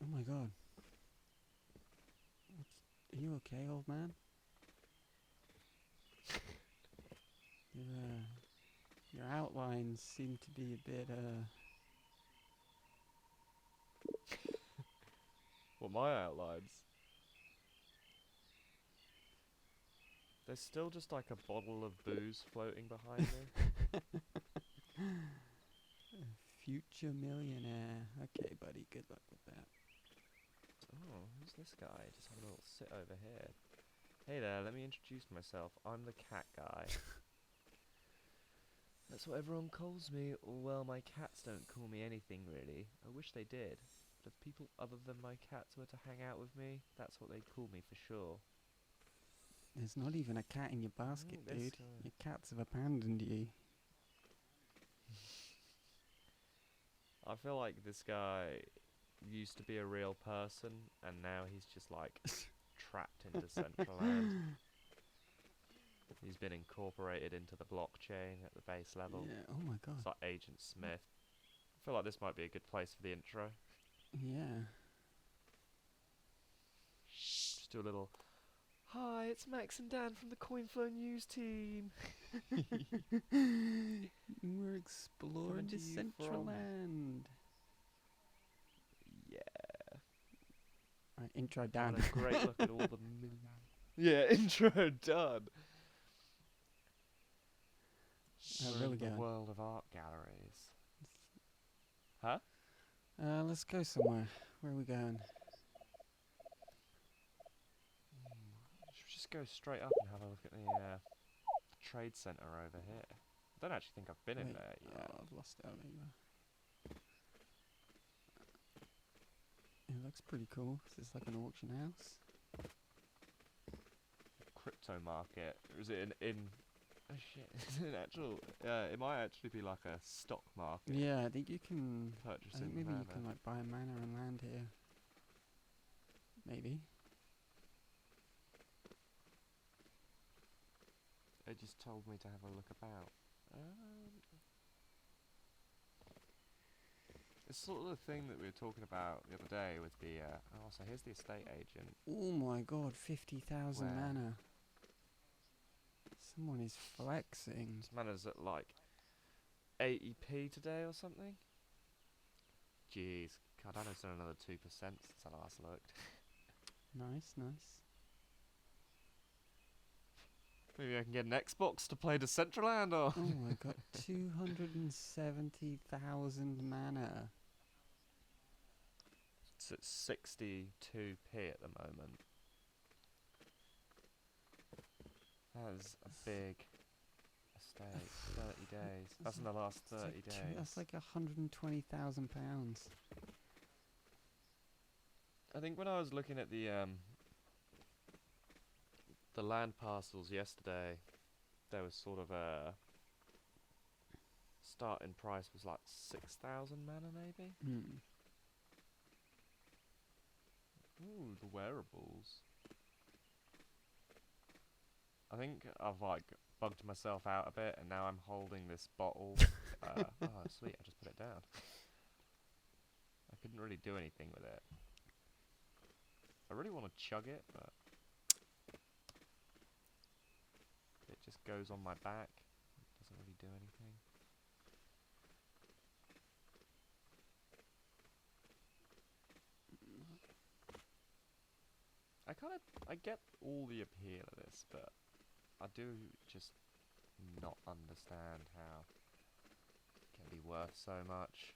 Oh my god. Are you okay, old man? Your, your outlines seem to be a bit, Well, my outlines. There's still just like a bottle of booze floating behind me. future millionaire. Okay, buddy, good luck with that. Oh, who's this guy? Just have a little sit over here. Hey there, let me introduce myself. I'm the cat guy. That's what everyone calls me. Well, my cats don't call me anything really. I wish they did. But if people other than my cats were to hang out with me, that's what they'd call me for sure. There's not even a cat in your basket, This dude. guy. Your cats have abandoned you. I feel like this guy used to be a real person, and now he's just like trapped in Decentraland. He's been incorporated into the blockchain at the base level. Yeah, oh my god. It's like Agent Smith. I feel like this might be a good place for the intro. Yeah. Just do a little. Hi, it's Max and Dan from the CoinFlow News team. We're exploring Coming to you from- Decentraland. Yeah. Right, intro Had done. a great look at all the Yeah, intro done. Where We're we in the going? world of art galleries. Huh? Let's go somewhere. Where are we going? Should we just go straight up and have a look at the trade centre over here? I don't actually think I've been in Wait, there yet. I've lost it. There you go. It looks pretty cool. Is this like an auction house? Crypto market. Or is it in oh shit. Is it an actual it might actually be like a stock market. Yeah, I think you can. I Purchasing think maybe mana. you can like buy a manor and land here. Maybe. It just told me to have a look about. It's sort of the thing that we were talking about the other day with the oh, so here's the estate agent. Oh my god, 50,000 Where? mana. Someone is flexing. This mana's at like 80p today or something. Jeez, Cardano's done another 2% since I last looked. Nice, nice. Maybe I can get an Xbox to play Decentraland or. Oh my god, 270,000 mana. It's at 62p at the moment. That is a big estate. 30 days. That's in the last 30 days. That's like 120,000 pounds. I think when I was looking at the land parcels yesterday, there was sort of a starting price was like 6,000 mana maybe. Hmm. Ooh, the wearables. I think I've like bugged myself out a bit, and now I'm holding this bottle. Oh, sweet! I just put it down. I couldn't really do anything with it. I really want to chug it, but it just goes on my back. It doesn't really do anything. I get all the appeal of this, but I do just not understand how it can be worth so much.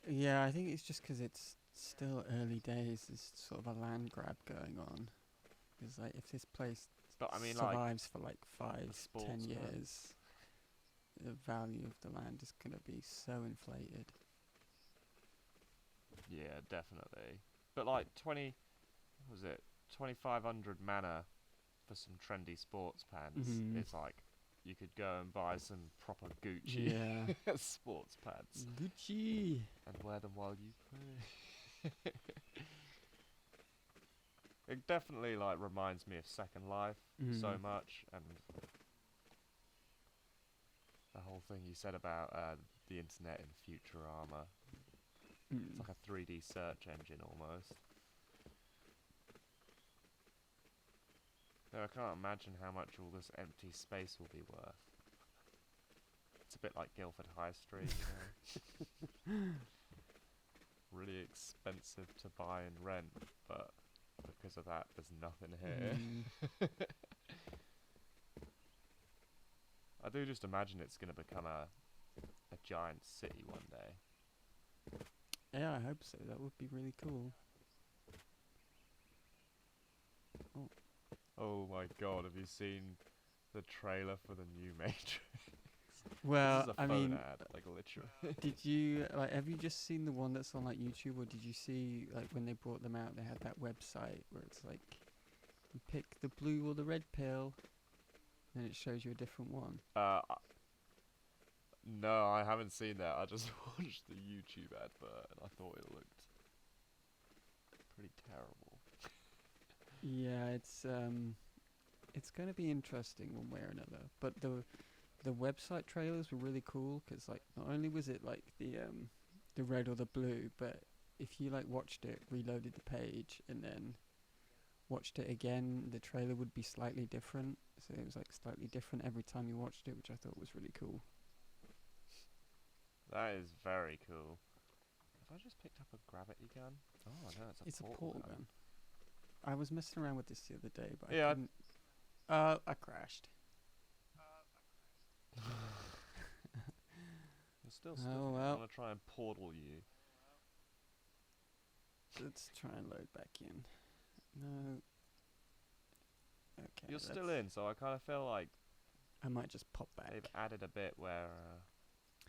Yeah, I think it's just 'cause it's still early days. There's sort of a land grab going on. It's like if this place But I mean, like, survives for like 5, 10 sportsman. years, the value of the land is gonna be so inflated. yeah, definitely. But like 2,500 mana for some trendy sports pants. Mhm. It's like you could go and buy some proper Gucci Yeah. sports pants Gucci. and wear them while you play. It definitely like reminds me of Second Life so Mhm. much, and the whole thing you said about the internet in Futurama. It's like a 3D search engine almost. No, I can't imagine how much all this empty space will be worth. It's a bit like Guildford High Street, you know. Really expensive to buy and rent, but because of that, there's nothing here. I do just imagine it's going to become a giant city one day. Yeah, I hope so. That would be really cool. Oh. Oh my god, have you seen the trailer for the new Matrix? Well, this is a I phone mean, ad, like literally. did you like? Have you just seen the one that's on like YouTube, or did you see like when they brought them out? They had that website where it's like you pick the blue or the red pill, and it shows you a different one. No, I haven't seen that. I just watched the YouTube advert and I thought it looked pretty terrible. Yeah, it's going to be interesting one way or another. But the website trailers were really cool because like not only was it like the red or the blue, but if you like watched it, reloaded the page, and then watched it again, the trailer would be slightly different. So it was like slightly different every time you watched it, which I thought was really cool. That is very cool. Have I just picked up a gravity gun? Oh no, it's a portal gun. I was messing around with this the other day, but Yeah, I couldn't. I crashed. You're still Oh, well. I'm gonna try and portal you. Let's try and load back in. No. Okay. You're still in, so I kind of feel like I might just pop back. they've added a bit where,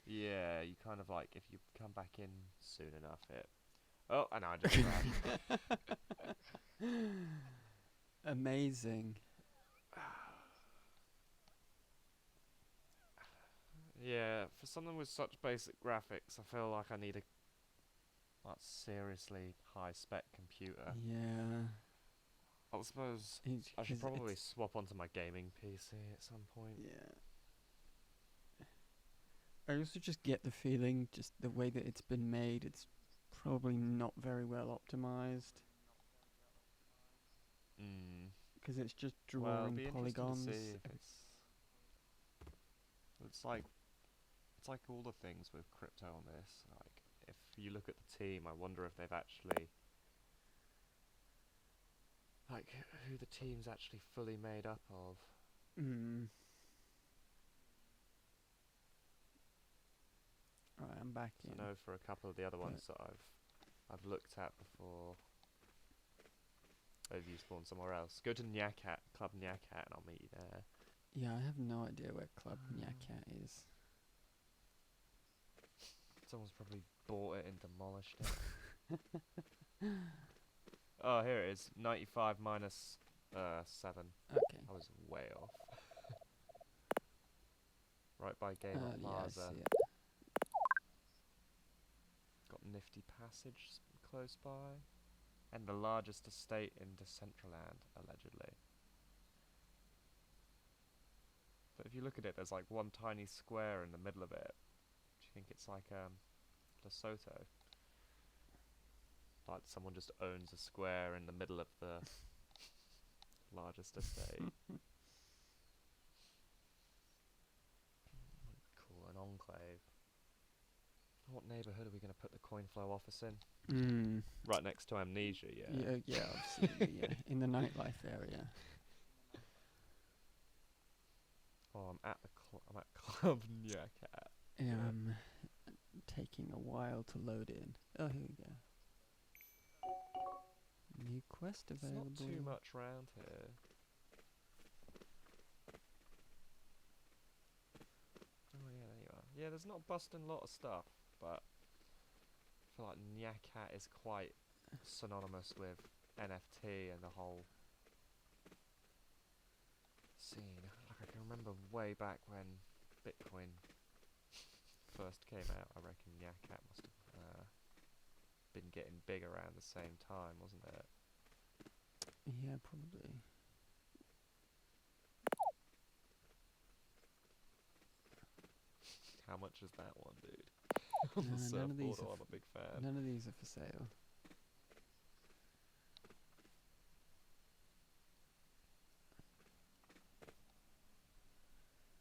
yeah, you kind of like if you come back in soon enough, it. Oh, and I just crashed. Amazing. Yeah, for something with such basic graphics, I feel like I need a like seriously high spec computer. Yeah. I suppose I should probably swap onto my gaming PC at some point. Yeah. I also just get the feeling, just the way that it's been made, it's probably not very well optimized. Because it's just drawing polygons. To see if it's like all the things with crypto on this. Like, if you look at the team, I wonder if they've actually like who the team's actually fully made up of. Alright, I'm back in. I know for a couple of the other ones that I've looked at before. Maybe you spawn somewhere else. Go to Nyakat, Club Nyakat, and I'll meet you there. Yeah, I have no idea where Club Nyakat is. Someone's probably bought it and demolished it. Oh, here it is. 95 minus 7. Okay. I was way off. Right by Gamer Plaza. Yeah, I see it. Got Nifty Passage close by. And the largest estate in Decentraland, allegedly. But if you look at it, there's like one tiny square in the middle of it. Do you think it's like DeSoto? Like someone just owns a square in the middle of the largest estate. Cool, an enclave. What neighbourhood are we going to put the coin flow office in? Right next to Amnesia, yeah. Yeah, absolutely, yeah. In the nightlife area. Oh, I'm at Club Nyakat. Yeah, I'm taking a while to load in. Oh, here we go. New quest available. It's not too much round here. Oh yeah, there you are. Yeah, there's not a busting lot of stuff, but I feel like Nyakat is quite synonymous with NFT and the whole scene. Like I can remember way back when Bitcoin first came out, I reckon Nyakat must have been getting big around the same time, wasn't it? Yeah, probably. How much is that one, dude? on the No, none of these surfboard. are Oh, I'm a big fan. none of these are for sale.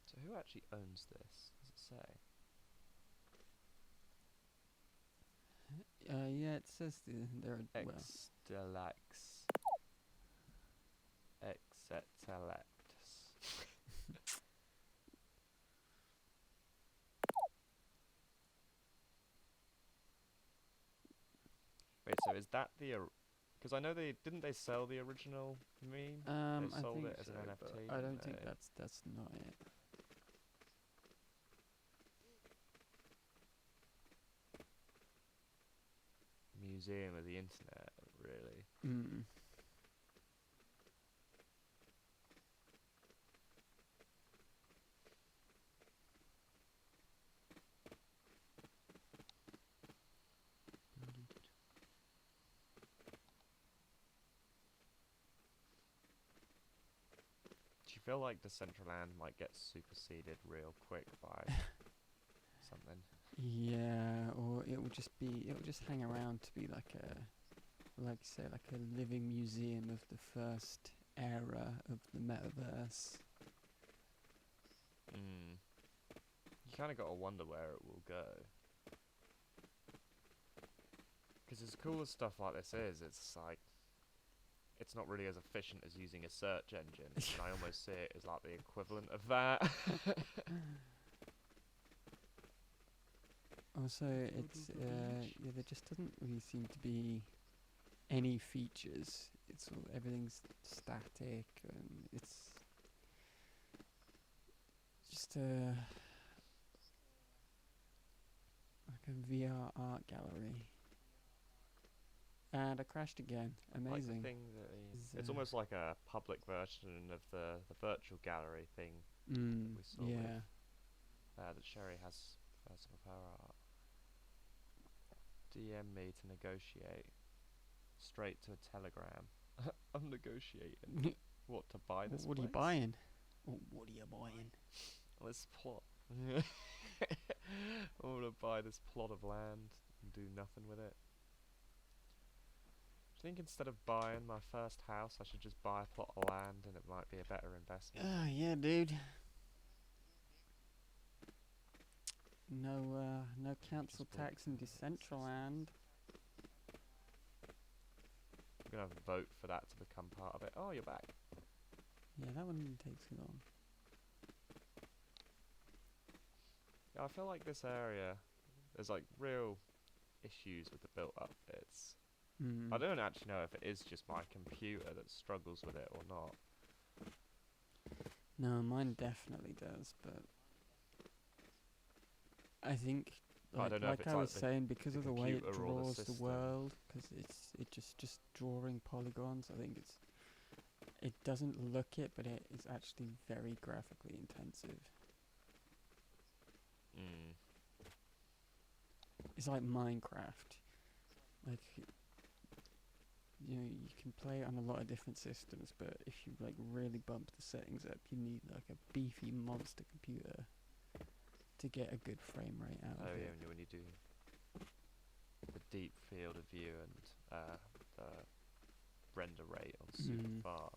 So who actually owns this? Does it say? Yeah, it says they're well. Extalax. Exetalactus. Wait, so is that the? Because I know they sell the original meme. They I sold think it as so, an but NFT. I don't didn't think they? that's not it. Museum of the Internet, really. Mm. Do you feel like Decentraland might get superseded real quick by something? Yeah, or it will just hang around to be like like say, like a living museum of the first era of the metaverse. You kind of got to wonder where it will go. Because as cool as stuff like this is, it's like, it's not really as efficient as using a search engine. And I almost see it as like the equivalent of that. Also, it's yeah, there just doesn't really seem to be any features. It's all, everything's static, and it's just like a VR art gallery. And I crashed again. Like the Amazing. thing that it's almost like a public version of the virtual gallery thing we saw Yeah. that Sherry has some of her art. DM me to negotiate. Straight to a telegram. I'm negotiating. What, to buy this What are you place? buying? What are you buying? This plot. I'm gonna buy this plot of land and do nothing with it. Do you think instead of buying my first house, I should just buy a plot of land and it might be a better investment? Yeah, dude. No council Just tax in Decentraland. I'm gonna vote for that to become part of it. Oh, you're back. Yeah, that one didn't take too long. Yeah, I feel like this area, there's like real issues with the built up bits. I don't actually know if it is just my computer that struggles with it or not. No, mine definitely does, but I think, I don't know if like it's I like was saying, because the of the way it computer or the draws the system. world, because it just drawing polygons. I think it doesn't look it, but it is actually very graphically intensive. It's like Minecraft. Like, you know, you can play it on a lot of different systems, but if you like really bump the settings up, you need like a beefy monster computer to get a good frame rate out of it. Oh yeah, when you do the deep field of view and the render rate on super far.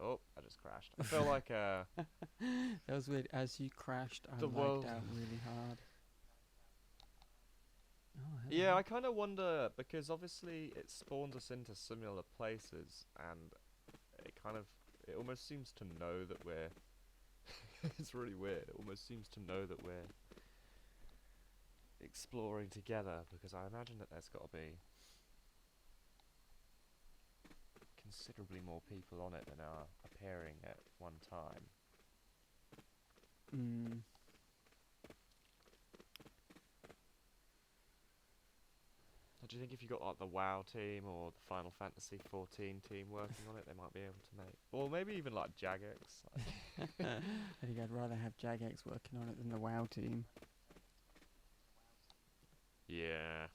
Oh, I just crashed. I feel like that was weird. As you crashed, I the lagged world out really hard. Oh, yeah, I kind of wonder, because obviously it spawns us into similar places, and it almost seems to know that we're it's really weird. It almost seems to know that we're exploring together, because I imagine that there's got to be considerably more people on it than are appearing at one time. Do you think if you got like the WoW team or the Final Fantasy 14 team working on it, they might be able to make, or maybe even like Jagex? I think I'd rather have Jagex working on it than the WoW team. Yeah.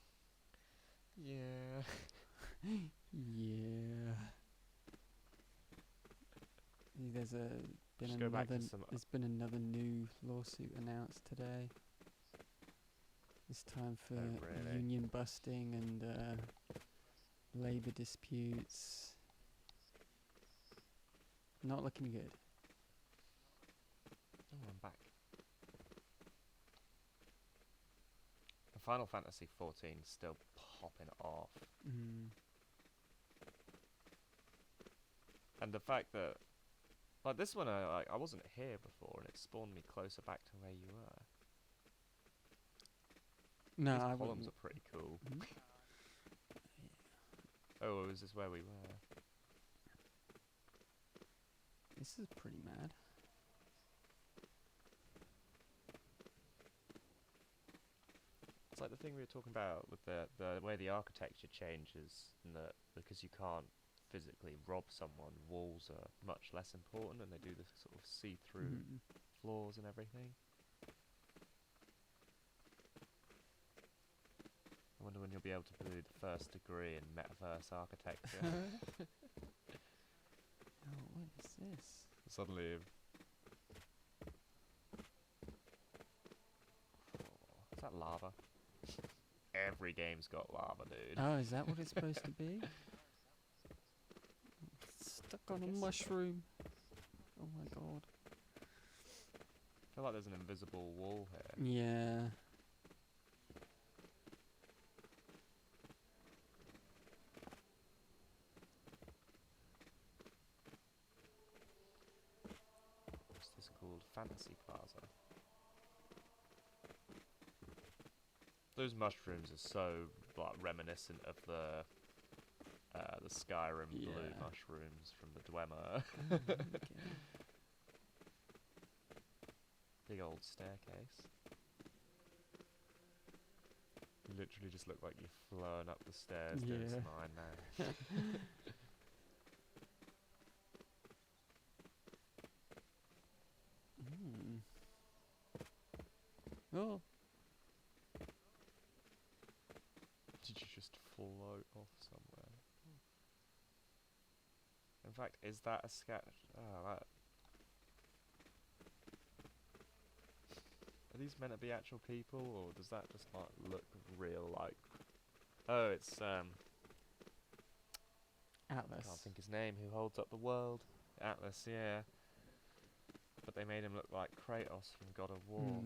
Yeah. Yeah. There's a been Just go back another. to some. There's been another new lawsuit announced today. This time for really? union busting and labour disputes. Not looking good. Oh, I'm back. The Final Fantasy 14 's still popping off, and the fact that, like, this one, I wasn't here before, and it spawned me closer back to where you were. No, These I columns wouldn't. are pretty cool. Mhm. Oh, is this where we were? This is pretty mad. It's like the thing we were talking about with the way the architecture changes, and that because you can't physically rob someone, walls are much less important, and they do this sort of see-through floors and everything. I wonder when you'll be able to do the first degree in Metaverse architecture. Oh, what is this? Suddenly, is that lava? Every game's got lava, dude. Oh, is that what it's supposed to be? Stuck on a mushroom. Oh my god. I feel like there's an invisible wall here. Yeah. What's this called? Fantasy Plaza. Those mushrooms are so, like, reminiscent of the Skyrim blue mushrooms from the Dwemer. Okay. Big old staircase. You literally just look like you're flown up the stairs doing some Iron Man. Oh. Did you just float off somewhere? In fact, is that a sketch? Oh, that. Are these meant to be actual people, or does that just like look real? Like, oh, it's Atlas. can't think his name. Who holds up the world? Atlas, yeah. But they made him look like Kratos from God of War.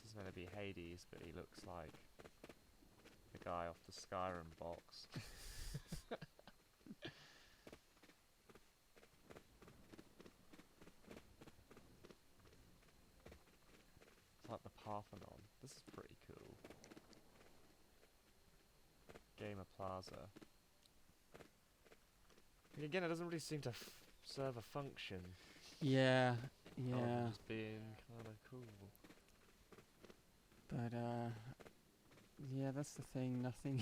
This is meant to be Hades, but he looks like the guy off the Skyrim box. It's like the Parthenon. This is pretty cool. Gamer Plaza. Again, it doesn't really seem to serve a function. Yeah, Other than yeah. just being kind of cool. But yeah, that's the thing. Nothing,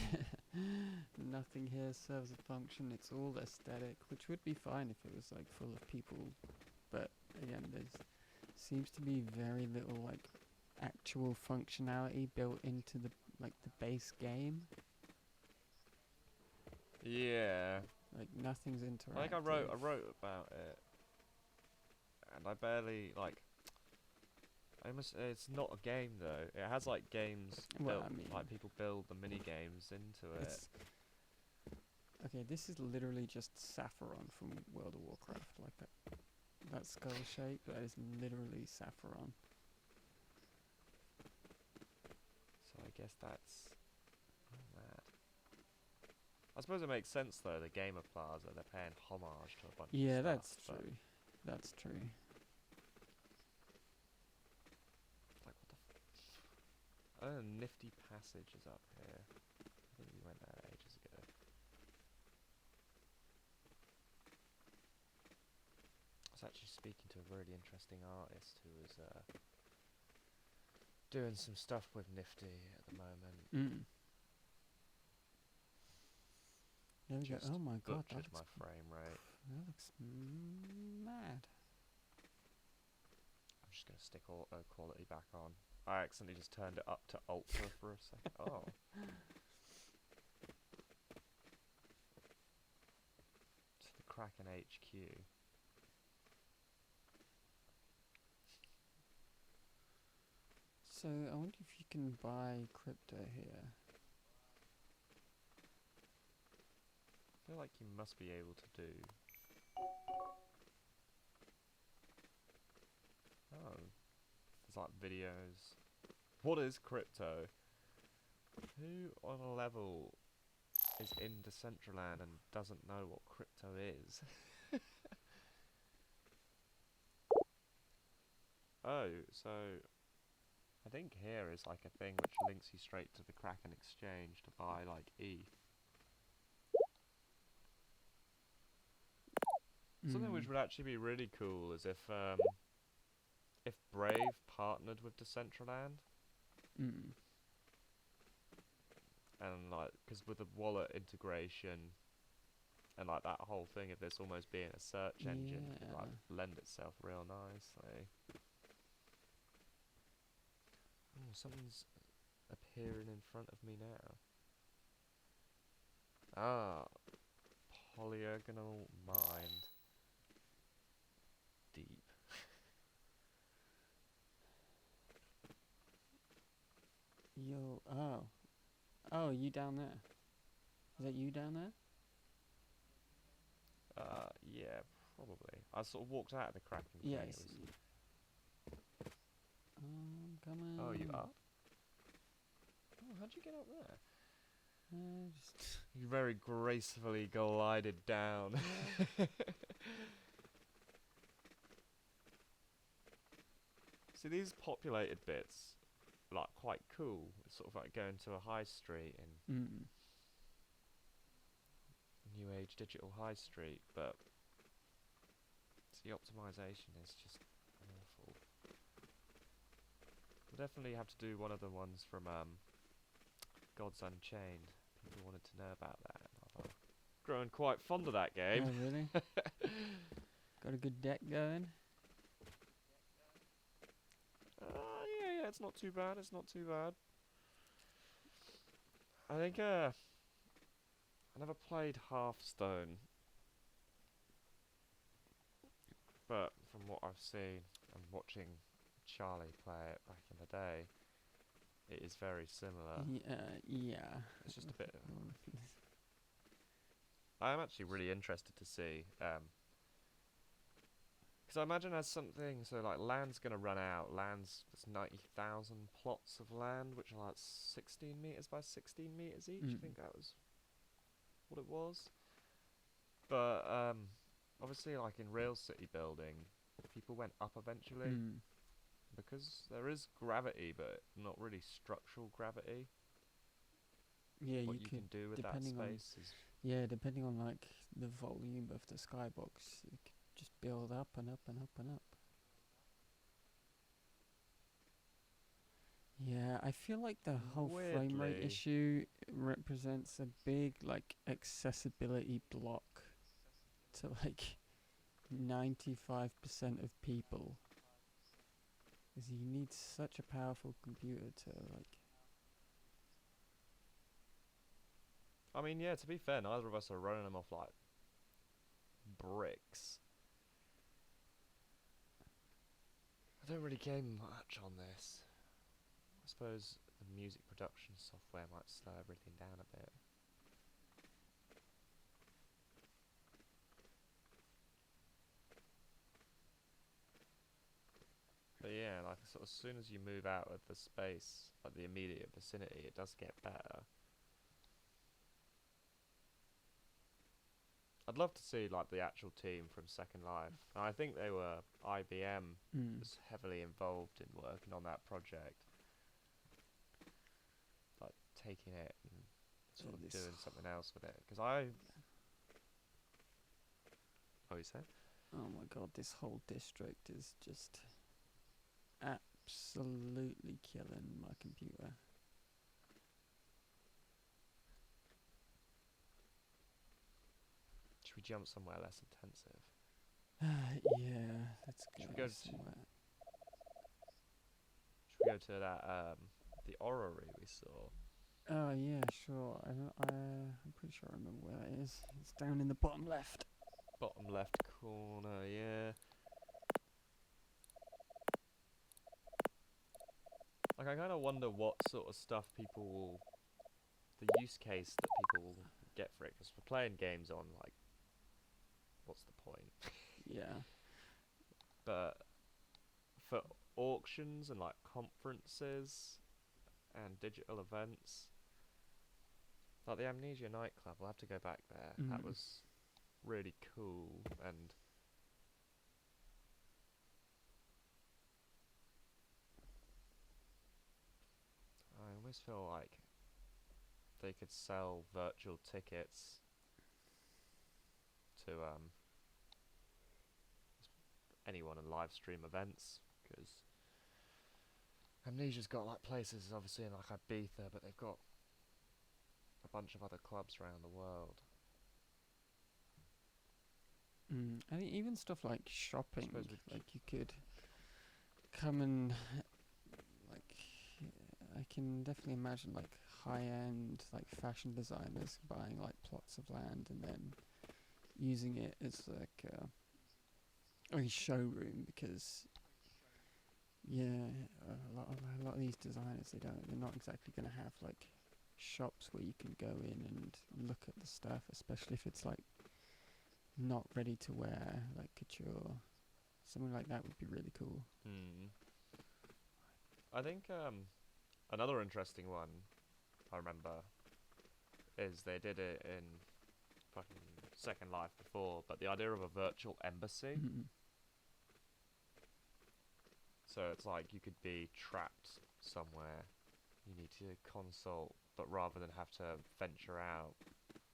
nothing here serves a function. It's all aesthetic, which would be fine if it was like full of people. But again, there's seems to be very little like actual functionality built into the base game. Yeah. Like nothing's interactive. Like I wrote about it, and I barely like. It's not a game though. It has like games Well, built, I mean, like people build the mini games into it. Okay, this is literally just Saffron from World of Warcraft. Like that skull shape. That is literally Saffron. So I guess that's mad. I suppose it makes sense though. The Gamer Plaza, they're paying homage to a bunch of stuff. Yeah, that's true. That's true. Like what the? Oh, nifty passage is up here. I think we went there ages ago. I was actually speaking to a really interesting artist who was doing some stuff with Nifty at the moment. There we go. Oh my god, that butchered looks my frame rate. That looks mad. I'm just gonna stick auto quality back on. I accidentally just turned it up to ultra for a second. Oh. So the Kraken HQ. So I wonder if you can buy crypto here. I feel like you must be able to do. Oh, there's like videos. What is crypto? Who on a level is in Decentraland and doesn't know what crypto is? Oh, so I think here is like a thing which links you straight to the Kraken exchange to buy like ETH. Something which would actually be really cool is if Brave partnered with Decentraland and like, because with the wallet integration and like that whole thing of this almost being a search engine could like lend itself real nicely. Oh, something's appearing in front of me now. Ah, polygonal mind. Deep. Yo, oh, you down there? Is that you down there? Yeah, probably. I sort of walked out of the Kraken thing. Yeah, I It see was you. Come on. oh, you up? Oh, how'd you get up there? Just You very gracefully glided down. See, these populated bits, like, quite cool. It's sort of like going to a high street in New Age digital high street, but the optimization is just awful. We'll definitely have to do one of the ones from Gods Unchained. People wanted to know about that. I've grown quite fond of that game. Oh, really? Got a good deck going? Yeah, it's not too bad. It's not too bad. I think I never played Hearthstone, but from what I've seen and watching Charlie play it back in the day, it is very similar. Yeah. It's just a bit. I am actually really interested to see, because I imagine as something, so like land's gonna run out. Land's there's 90,000 plots of land, which are like 16 meters by 16 meters each. I think that was what it was. But obviously, like in real city building, people went up eventually because there is gravity, but not really structural gravity. Yeah, What you can could, do with that depending on space is depending on like the volume of the skybox, it could just build up and up and up and up. Yeah, I feel like the whole frame rate weirdly. issue represents a big like accessibility block to like 95% of people. Because you need such a powerful computer to like. I mean, yeah. To be fair, neither of us are running them off like bricks. I don't really game much on this. I suppose the music production software might slow everything down a bit. But yeah, like sort of as soon as you move out of the space, like the immediate vicinity, it does get better. I'd love to see like the actual team from Second Life. And I think they were IBM was heavily involved in working on that project, like taking it and sort of doing something else with it. Because I, oh, you said? Oh my god, this whole district is just absolutely killing my computer. Should we jump somewhere less intensive? Yeah, let's Should we go go somewhere. Should we go to that the orrery we saw? Oh yeah, sure. I'm pretty sure I remember where that is. It's down in the bottom left. Bottom left corner, yeah. Like, I kind of wonder what sort of stuff people will, the use case that people will get for it. Because for playing games on, like, what's the point? Yeah. But for auctions and like conferences and digital events, like the Amnesia nightclub, we'll have to go back there. That Mm. was really cool, and I almost feel like they could sell virtual tickets to anyone and live stream events, because Amnesia's got like places obviously in like Ibiza, but they've got a bunch of other clubs around the world. I think even stuff like I shopping, suppose like you could come and like I can definitely imagine like high-end like fashion designers buying like plots of land and then using it as like a showroom because yeah, a lot of these designers they're not exactly going to have like shops where you can go in and look at the stuff, especially if it's like not ready to wear, like couture. Something like that would be really cool. Hmm. I think another interesting one I remember is they did it in fucking Second Life before, but the idea of a virtual embassy. Mm. So it's like you could be trapped somewhere. You need to consult, but rather than have to venture out,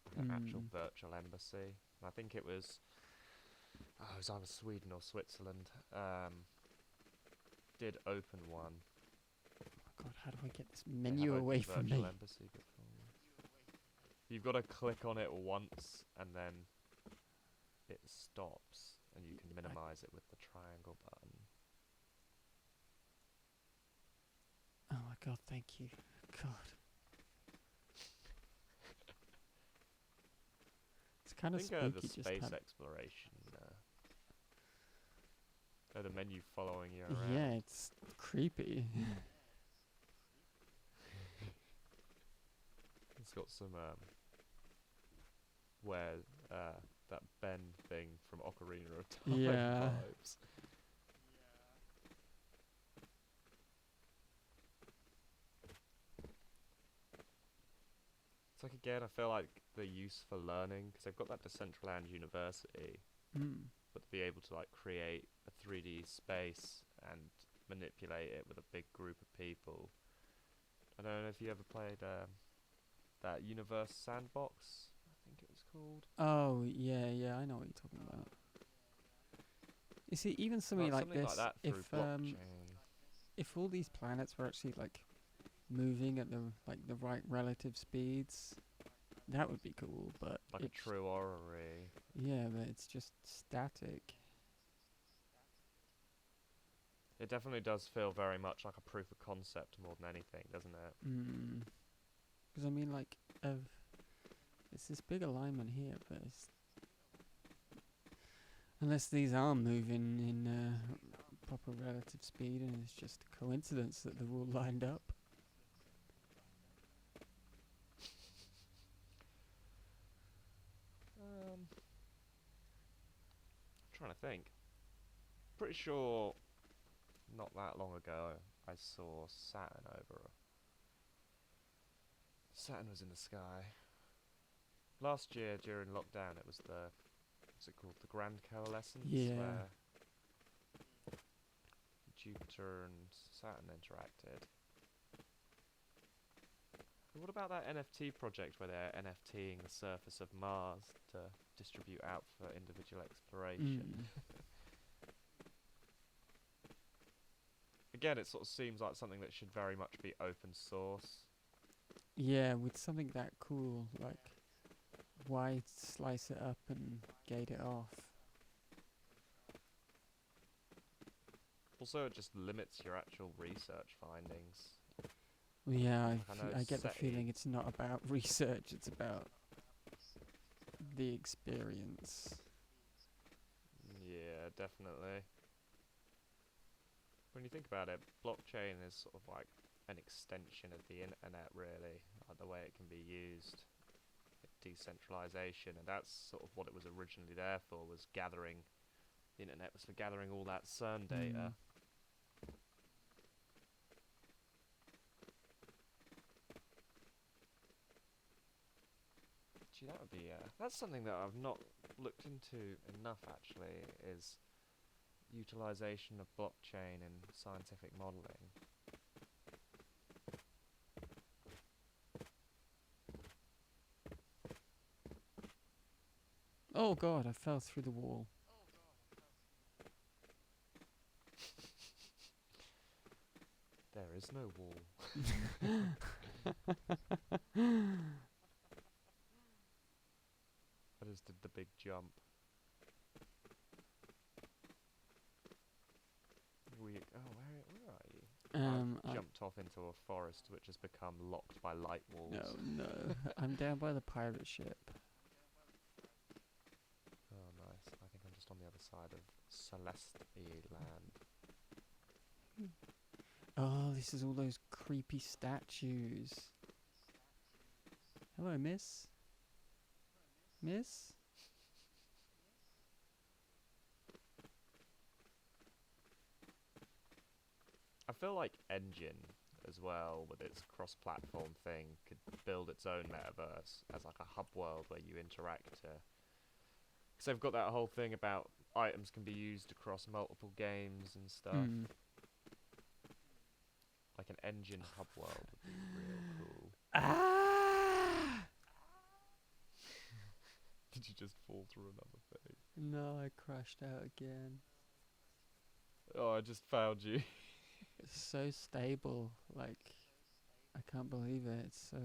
like an actual virtual embassy. And I think it was either Sweden or Switzerland. Did open one. Oh God, how do I get this They have menu opened away a from virtual me? embassy before. You've got to click on it once, and then it stops, and you can minimize it with the triangle button. Oh my God, thank you. God. It's kind I of think the spooky just space have. exploration, the menu following you Yeah, around. it's creepy. It's got some where that Ben thing from Ocarina of Time Yeah. vibes. It's like again, I feel like the use for learning because they've got that Decentraland University, Mm. but to be able to like create a 3D space and manipulate it with a big group of people. I don't know if you ever played that Universe Sandbox. I think it was called. Oh yeah, yeah. I know what you're talking about. You see, even something Like like something like this, that through blockchain. if all these planets were actually like moving at the right relative speeds, that would be cool. But Like a it's true orrery. yeah, but it's just static. It definitely does feel very much like a proof of concept more than anything, doesn't it? Because I mean, like, it's this big alignment here, but unless these are moving in proper relative speed, and it's just a coincidence that they're all lined up. Trying to think. Pretty sure not that long ago I saw Saturn over. Saturn was in the sky. Last year during lockdown, it was what's it called? The Grand Coalescence, Yeah. where Jupiter and Saturn interacted. But what about that NFT project where they're NFTing the surface of Mars to distribute out for individual exploration? Again, it sort of seems like something that should very much be open source. Yeah, with something that cool, like, why slice it up and gate it off? Also, it just limits your actual research findings. Yeah, I I get the SETI. feeling it's not about research, it's about the experience. Yeah, definitely. When you think about it, blockchain is sort of like an extension of the internet, really, the way it can be used, decentralization, and that's sort of what it was originally there for. Was gathering the internet was for gathering all that CERN data. Mm. Gee, that would be that's something that I've not looked into enough. Actually, is utilization of blockchain in scientific modeling. Oh god, I fell through the wall. There is no wall. I just did the big jump. Where are you? I've jumped off into a forest which has become locked by light walls. No, I'm down by the pirate ship. Oh, nice. I think I'm just on the other side of Celesteland. Oh, this is all those creepy statues. Hello, miss? Miss? I feel like Engine, as well, with its cross-platform thing, could build its own metaverse as like a hub world where you interact. Because they've got that whole thing about items can be used across multiple games and stuff. Mm. Like an Engine hub world would be real cool. Ah! Did you just fall through another thing? No, I crashed out again. Oh, I just found you. It's so stable, like, I can't believe it, it's so...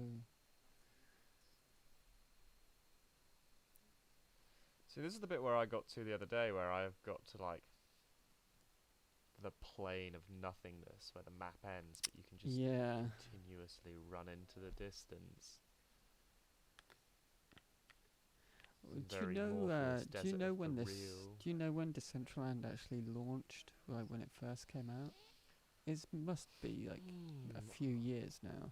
See, this is the bit where I got to the other day, where I've got to, like, the plane of nothingness, where the map ends, but you can just continuously run into the distance. Do you know when Decentraland actually launched, like when it first came out? It must be like a few years now.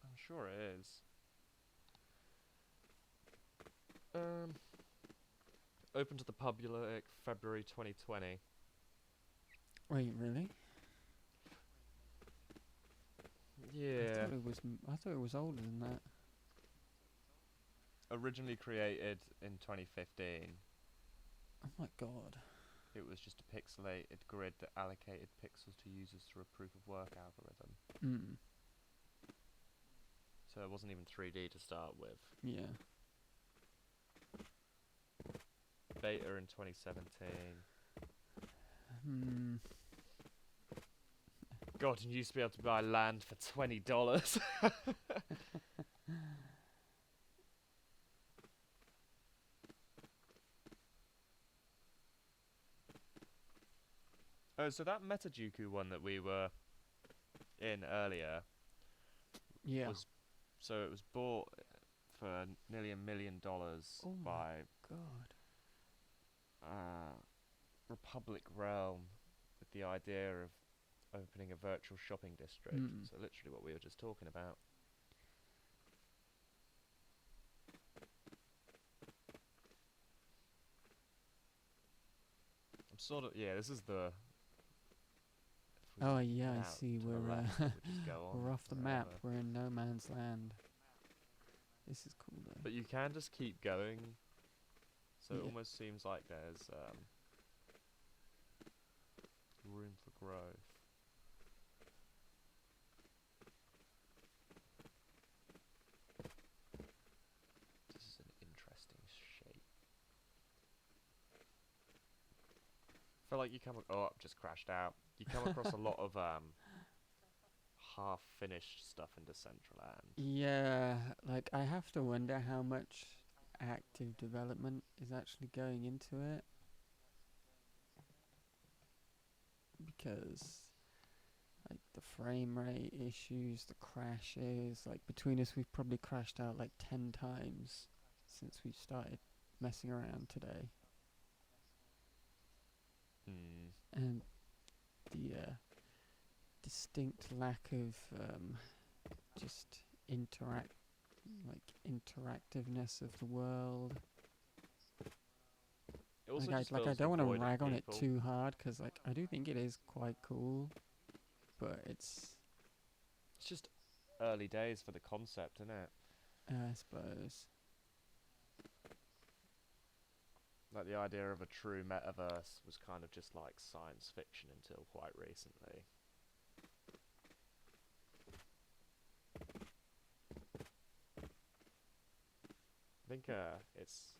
I'm sure it is. Open to the public February 2020. Wait, really? Yeah. I thought it was older than that. Originally created in 2015. Oh my god. It was just a pixelated grid that allocated pixels to users through a proof of work algorithm. Mm. So it wasn't even 3D to start with. Yeah. Beta in 2017. God, and you used to be able to buy land for $20. Oh, so that Metajuku one that we were in earlier. Yeah. It was bought for nearly $1 million by God. Republic Realm, with the idea of opening a virtual shopping district. So literally what we were just talking about. I'm sort of this is the. Oh yeah, I see. We're off the map. We're in no man's land. This is cool though. But you can just keep going. So it almost seems like there's room for growth. This is an interesting shape. I feel like you come. Oh, I've just crashed out. You come across a lot of half-finished stuff in Decentraland. Yeah, like I have to wonder how much active development is actually going into it, because like the frame rate issues, the crashes. Like between us, we've probably crashed out like 10 times since we started messing around today. Hmm. And the distinct lack of just interactiveness of the world. It also Like just I feels don't want to devoid of rag on it people. too hard because like I do think it is quite cool, but it's It's just early days for the concept, isn't it? I suppose. Like the idea of a true metaverse was kind of just like science fiction until quite recently. I think it's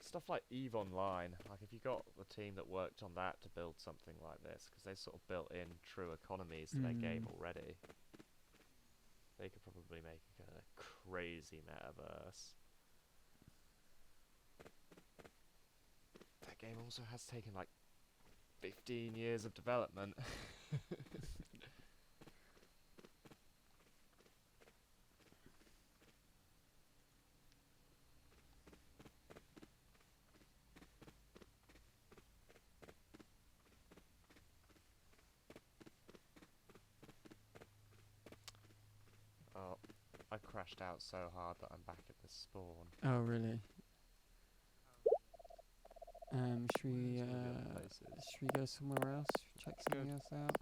stuff like EVE Online. Like if you got the team that worked on that to build something like this, because they sort of built in true economies to their game already, they could probably make a kind of crazy metaverse. That game also has taken like 15 years of development. Oh, I crashed out so hard that I'm back at the spawn. Oh really? Should we Where's all the other places? should we go somewhere else? Check something else out.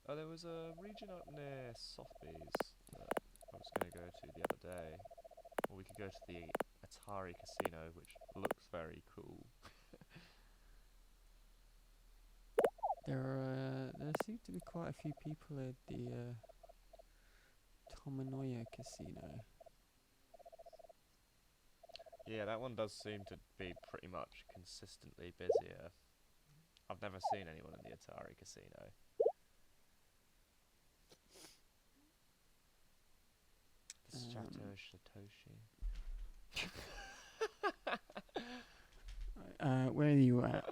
Oh, there was a region up near Sotheby's that I was going to go to the other day. Or we could go to the Atari Casino, which looks very cool. There seem to be quite a few people at the Tomonoya Casino. Yeah, that one does seem to be pretty much consistently busier. I've never seen anyone in the Atari Casino. The Satoshi. Where are you at?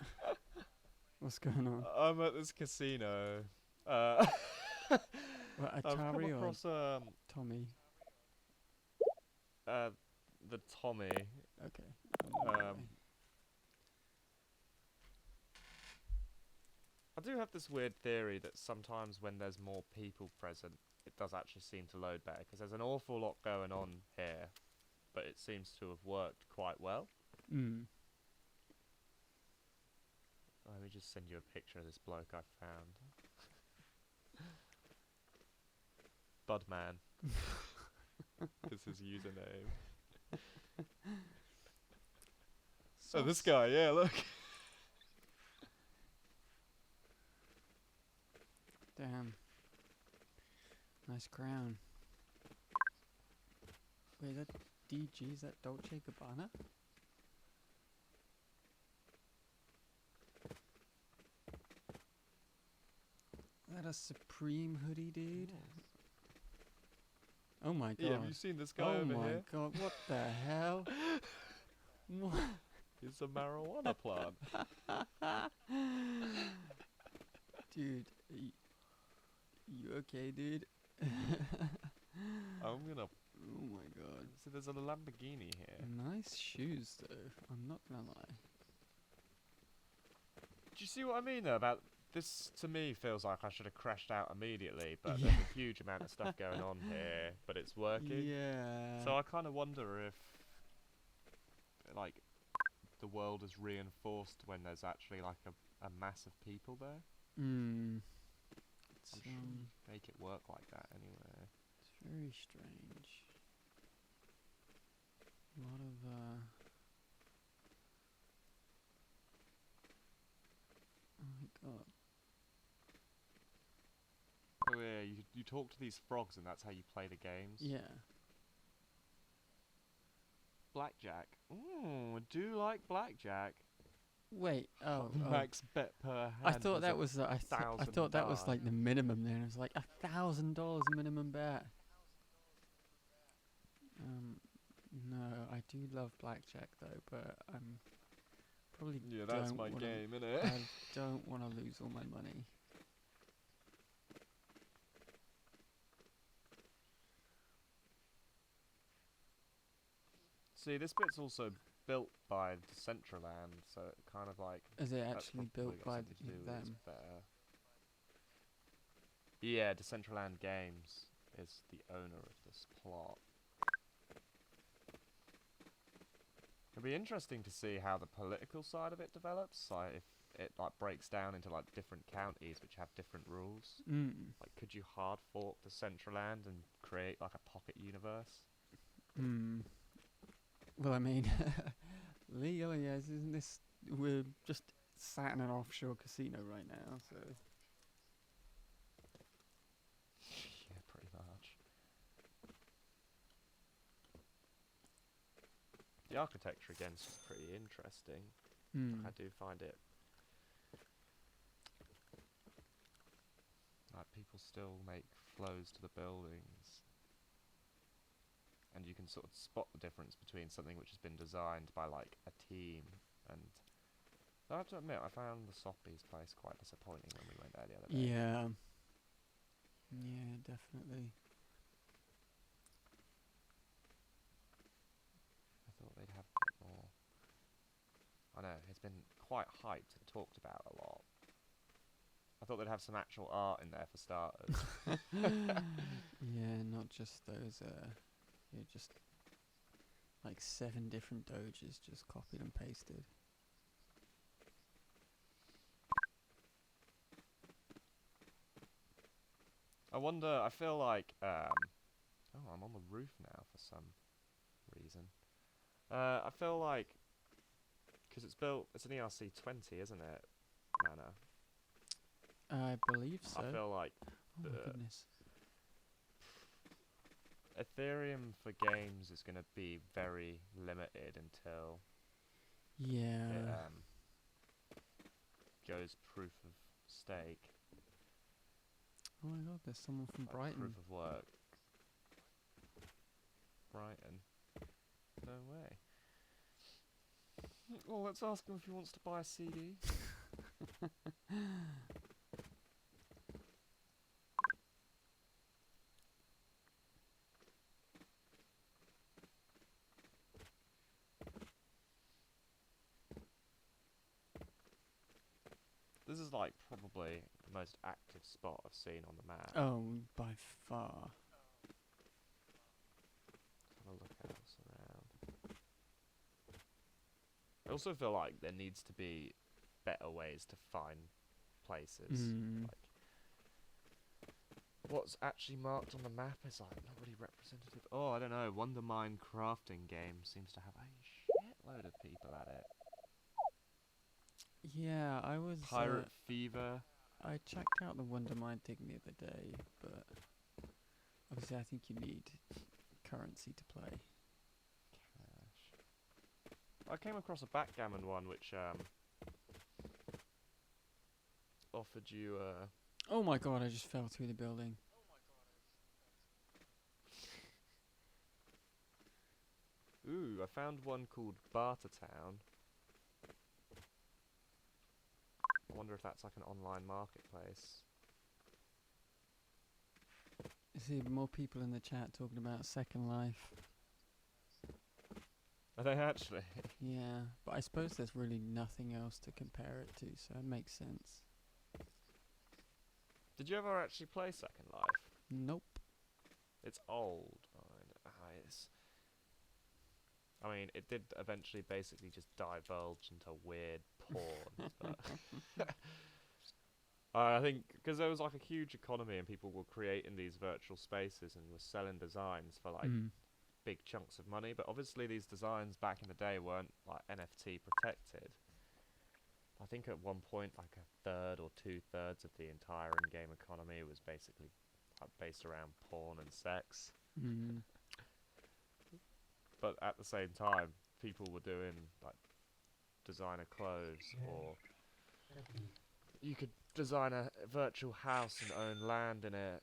What's going on? I'm at this casino. What, I've come Atari or across Tommy? the Tommy. Okay. I do have this weird theory that sometimes when there's more people present, it does actually seem to load better, because there's an awful lot going on here, but it seems to have worked quite well. Let me just send you a picture of this bloke I found. Budman is his username. So this guy, yeah, look. Damn. Nice crown. Wait, that DG, is that Dolce Gabbana? Is that a Supreme hoodie, dude? Oh my god. Yeah, have you seen this guy oh over my here? god, what the hell? What? It's a marijuana plant. Dude, you okay, dude? I'm gonna. Oh my god. So there's a Lamborghini here. Nice shoes, though. I'm not gonna lie. Do you see what I mean though about this? To me, feels like I should have crashed out immediately, but Yeah. there's a huge amount of stuff going on here, but it's working. Yeah. So I kind of wonder if, like, the world is reinforced when there's actually like a mass of people there. It's, I'm sure you make it work like that anyway. it's very strange. A lot of oh my god. Oh yeah, you talk to these frogs and that's how you play the games. Yeah. Blackjack. I do like blackjack. Wait. Oh. Max bet per hand. I thought that a was I thousand thought that was die. like the minimum. Then it was like $1,000 minimum bet. No, I do love blackjack though, but I'm probably Yeah, that's don't my wanna, game, innit? I don't want to lose all my money. See, this bit's also built by Decentraland, so it kind of like Is it that's actually probably built got by something to do with its them? better. Yeah, Decentraland Games is the owner of this plot. It'll be interesting to see how the political side of it develops. Like if it like breaks down into like different counties which have different rules. Mm. Like, could you hard fork Decentraland and create like a pocket universe? Mm. Well, I mean, legally, yes, isn't this? We're just sat in an offshore casino right now, so. Yeah, pretty much. The architecture again is just pretty interesting. Mm. I do find it like people still make flows to the buildings, and you can sort of spot the difference between something which has been designed by like a team and. I have to admit, I found the Soppy's place quite disappointing when we went there the other day. Yeah. Yeah, definitely. I thought they'd have a bit more. I know, it's been quite hyped and talked about a lot. I thought they'd have some actual art in there for starters. Yeah, not just those. Yeah, just like 7 different doges just copied and pasted. I wonder, I feel like, oh, I'm on the roof now for some reason. I feel like, because it's built, it's an ERC 20, isn't it? Manor. I believe so. I feel like Oh my goodness. Ethereum for games is going to be very limited until Yeah. it goes proof of stake. Oh my god, there's someone from Like Brighton. proof of work. Brighton. No way. Well, let's ask him if he wants to buy a CD. This is like probably the most active spot I've seen on the map. Oh, by far. Have a look else around. I also feel like there needs to be better ways to find places. Mm. Like, what's actually marked on the map is like not really representative. Oh, I don't know. Wondermine crafting game seems to have a shitload of people at it. Yeah, I was. Pirate Fever. I checked out the Wondermine thing the other day, but obviously I think you need currency to play. Cash. I came across a backgammon one which offered you Oh my god, I just fell through the building. Ooh, I found one called Bartertown. I wonder if that's like an online marketplace. I see more people in the chat talking about Second Life. Are they actually? Yeah, but I suppose there's really nothing else to compare it to, so it makes sense. Did you ever actually play Second Life? Nope. It's old. I mean, it did eventually basically just divulge into weird porn, but I think because there was like a huge economy and people were creating these virtual spaces and were selling designs for like big chunks of money, but obviously these designs back in the day weren't like NFT protected. I think at one point like a third or 2/3 of the entire in-game economy was basically based around porn and sex. But at the same time, people were doing like designer clothes, or you could design a virtual house and own land in it.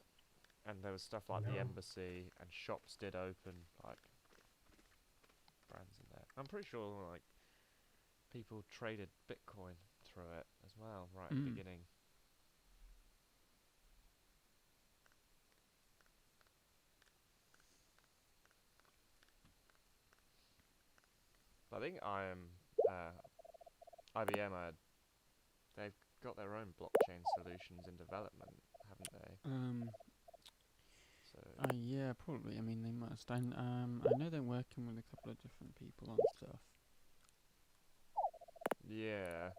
And there was stuff like the embassy, and shops did open like brands in there. I'm pretty sure like people traded Bitcoin through it as well, right at the Mm. beginning. But I think IBM, they've got their own blockchain solutions in development, haven't they? Um. So Yeah, probably. I mean, they must. I know they're working with a couple of different people on stuff. yeah.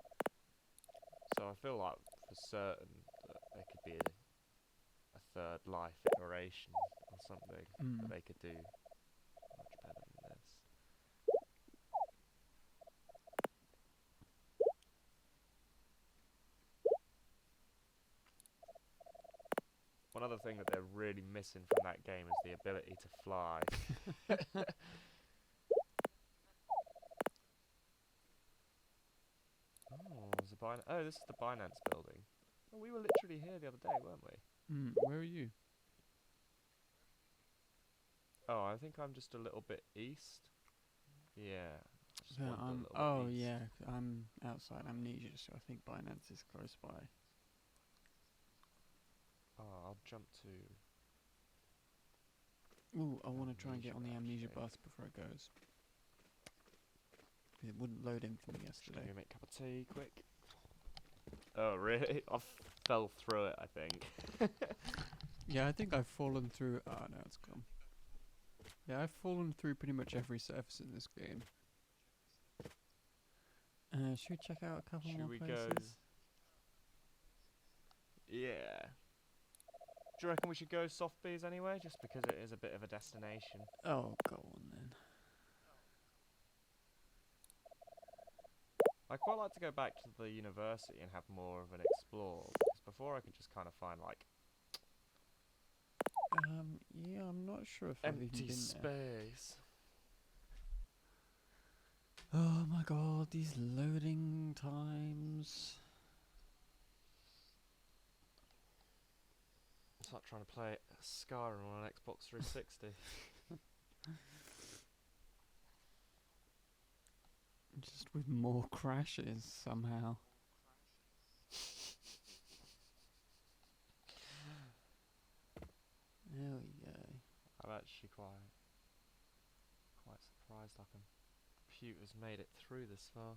So I feel like for certain that there could be a third life iteration or something that Mm. they could do much better than this. One other thing that they're really missing from that game is the ability to fly. Oh, there's a oh, this is the Binance building. Oh, we were literally here the other day, weren't we? Where are you? Oh, I think I'm just a little bit east. Yeah, just Yeah, one little oh bit east. yeah, I'm outside Amnesia, so I think Binance is close by. Oh, I'll jump to. Ooh, I want to try and Amnesia, get on the Amnesia actually. bus before it goes. It wouldn't load in for me Just yesterday. gonna make a cup of tea quick. Oh, really? I fell through it, I think. Yeah, I think I've fallen through. Oh no, it's gone. Yeah, I've fallen through pretty much every surface in this game. Should we check out a couple Should more we places? go? Yeah. Do you reckon we should go Sotheby's anyway, just because it is a bit of a destination? Oh, go on then. I quite like to go back to the university and have more of an explore, because before I could just kind of find like Yeah, I'm not sure if I've even empty been there. space. Oh my god, these loading times. It's like trying to play Skyrim on an Xbox 360. Just with more crashes somehow. There we go. I'm actually quite surprised our computer's made it through this far.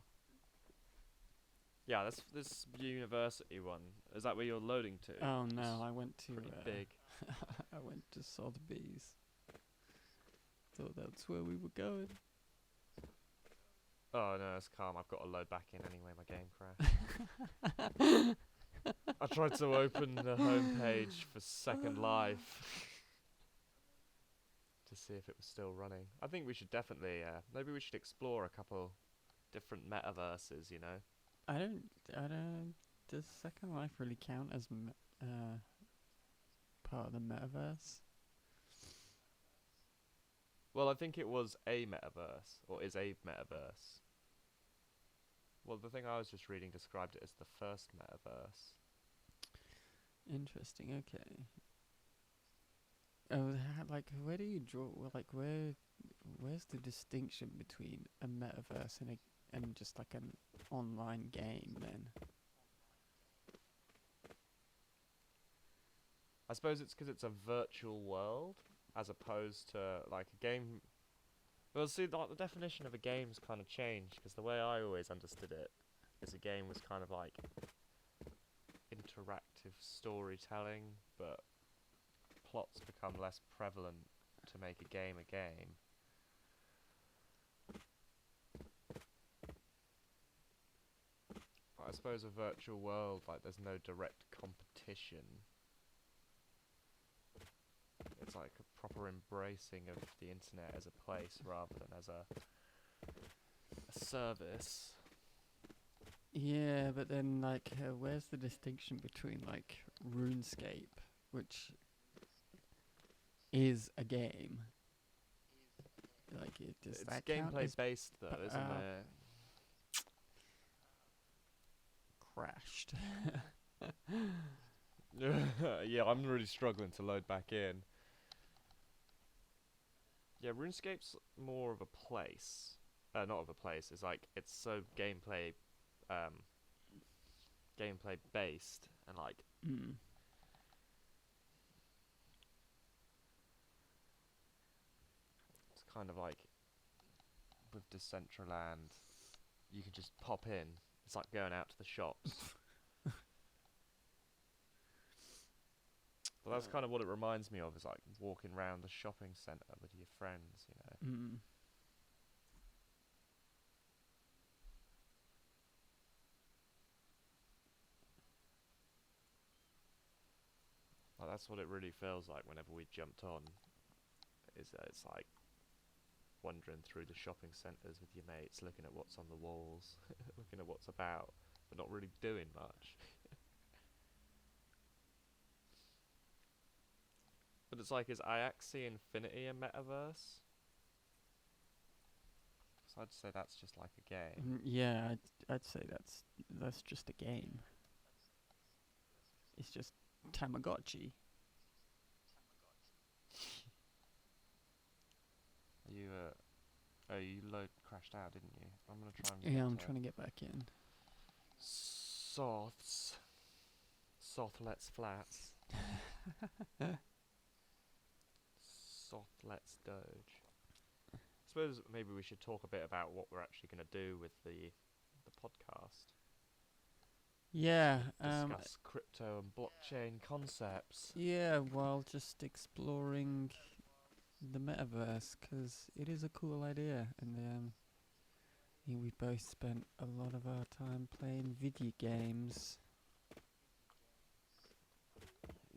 Yeah, this university one. Is that where you're loading to? Oh no, It's I went to pretty big. I went to Sotheby's. Thought that's where we were going. Oh no, it's calm. I've got to load back in anyway. My game crashed. I tried to open the homepage for Second Life to see if it was still running. I think we should definitely, maybe we should explore a couple different metaverses. You know. I don't. Does Second Life really count as part of the metaverse? Well, I think it was a metaverse, or is a metaverse. Well, the thing I was just reading described it as the first metaverse. Interesting. Okay. Oh, like where do you draw? Well, like where's the distinction between a metaverse and just like an online game then? I suppose it's because it's a virtual world as opposed to like a game. Well, see, like the definition of a game's kind of changed because the way I always understood it is a game was kind of like interactive storytelling, but plots become less prevalent to make a game a game. But I suppose a virtual world, like there's no direct competition. It's like a proper embracing of the internet as a place rather than as a service. Yeah, but then like where's the distinction between like RuneScape, which is a game? Like does It's that count gameplay as based though, isn't it? crashed? Yeah, I'm really struggling to load back in. Yeah, RuneScape's more of a place. not of a place. It's like it's so um, gameplay based, and like Mm. it's kind of like with Decentraland, you can just pop in. It's like going out to the shops. But that's kind of what it reminds me of. Is like walking around the shopping centre with your friends, you know. Mm. Like that's what it really feels like whenever we jumped on. Is that it's like wandering through the shopping centres with your mates, looking at what's on the walls, looking at what's about, but not really doing much. But it's like, is Iaxi Infinity a metaverse? So I'd say that's just like a game. Yeah, I'd say that's just a game. It's just Tamagotchi. Are you oh, you load crashed out, didn't you? I'm gonna try and Yeah, get I'm trying to get back in. Soths. Sothlets flats. Sothlets doge. I suppose maybe we should talk a bit about what we're actually gonna do with the podcast. Yeah, Discuss crypto and blockchain concepts. yeah, while just exploring the metaverse, because it is a cool idea, and we both spent a lot of our time playing video games,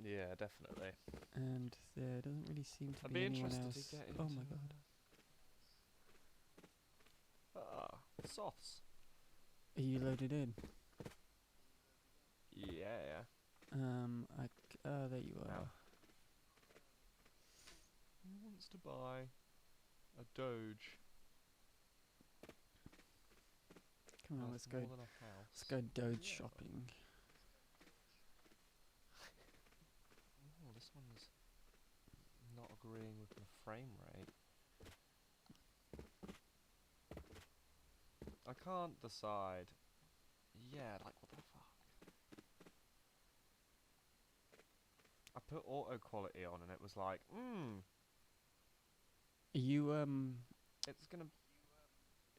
Yeah, definitely. and there doesn't really seem to I'd be be anyone interested else. to get Oh into. my god, Soths. are you loaded in? Yeah. There you are. Ow. Who wants to buy a Doge? Come on, Worth let's go. more than a house. Let's go Doge Yeah. shopping. Oh, this one's not agreeing with the frame rate. I can't decide. Yeah, like what the fuck? I put auto quality on and it was like, Are you it's gonna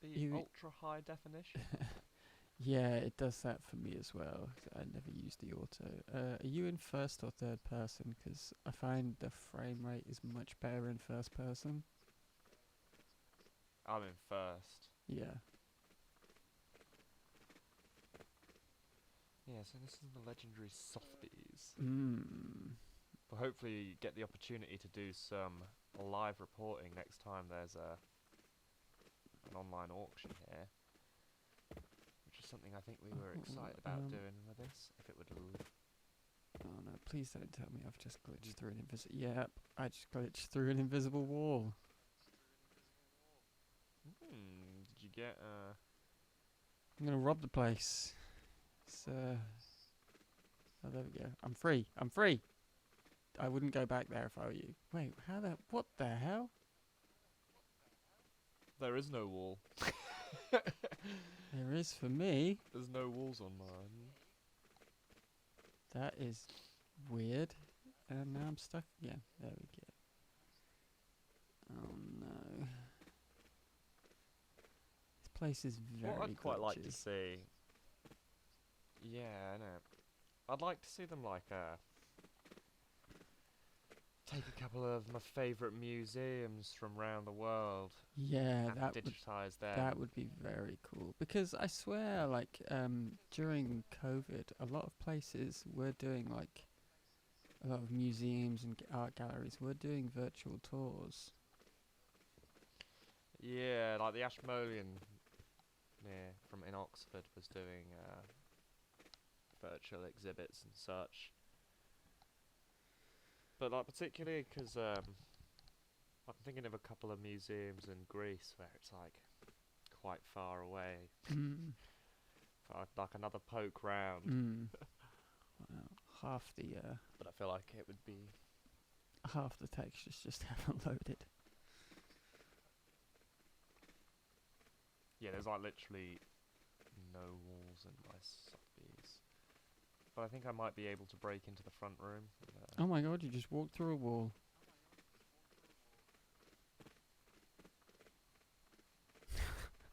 be You- ultra high definition. Yeah, it does that for me as well. 'Cause I never use the auto. Are you in first or third person? 'Cause I find the frame rate is much better in first person. I'm in first. Yeah. Yeah, so this is the legendary Softies. Mm. But hopefully you get the opportunity to do some live reporting next time there's an online auction here. Which is something I think we were excited about doing with this. If it would Oh no! Please don't tell me I've just glitched through an invisible. Yep, I just glitched through an invisible wall. did you get I'm gonna rob the place. It's Oh, there we go. I'm free. I'm free. I wouldn't go back there if I were you. Wait, what the hell? there is no wall. There is for me. There's no walls on mine. That is weird. And now I'm stuck again. There we go. Oh no. This place is very What I'd quite like to glitchy. see. Yeah, I know. I'd like to see them like take a couple of my favourite museums from around the world Yeah, and digitise them. that would be very cool. Because I swear, like, during COVID, a lot of places were doing, like, a lot of museums and art galleries were doing virtual tours. Yeah, like the Ashmolean from in Oxford was doing virtual exhibits and such. But like particularly because I'm thinking of a couple of museums in Greece where it's like quite far away, like another poke round. Wow. Half But I feel like it would be the textures just haven't loaded. Yeah, there's like literally no walls in my Sotheby's. But I think I might be able to break into the front room. Oh my god, you just walked through a wall.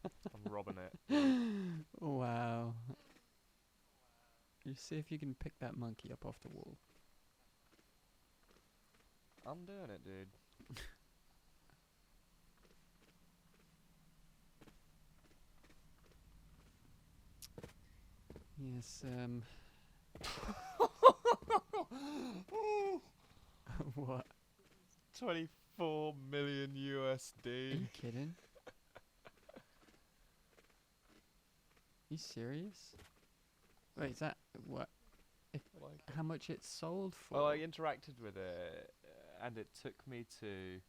I'm robbing it. Wow. You see if you can pick that monkey up off the wall. I'm doing it, dude. Yes, what? 24 million Are USD. you kidding? You serious? Wait, is that what? Like, How much it sold for? well, I interacted with it, and it took me to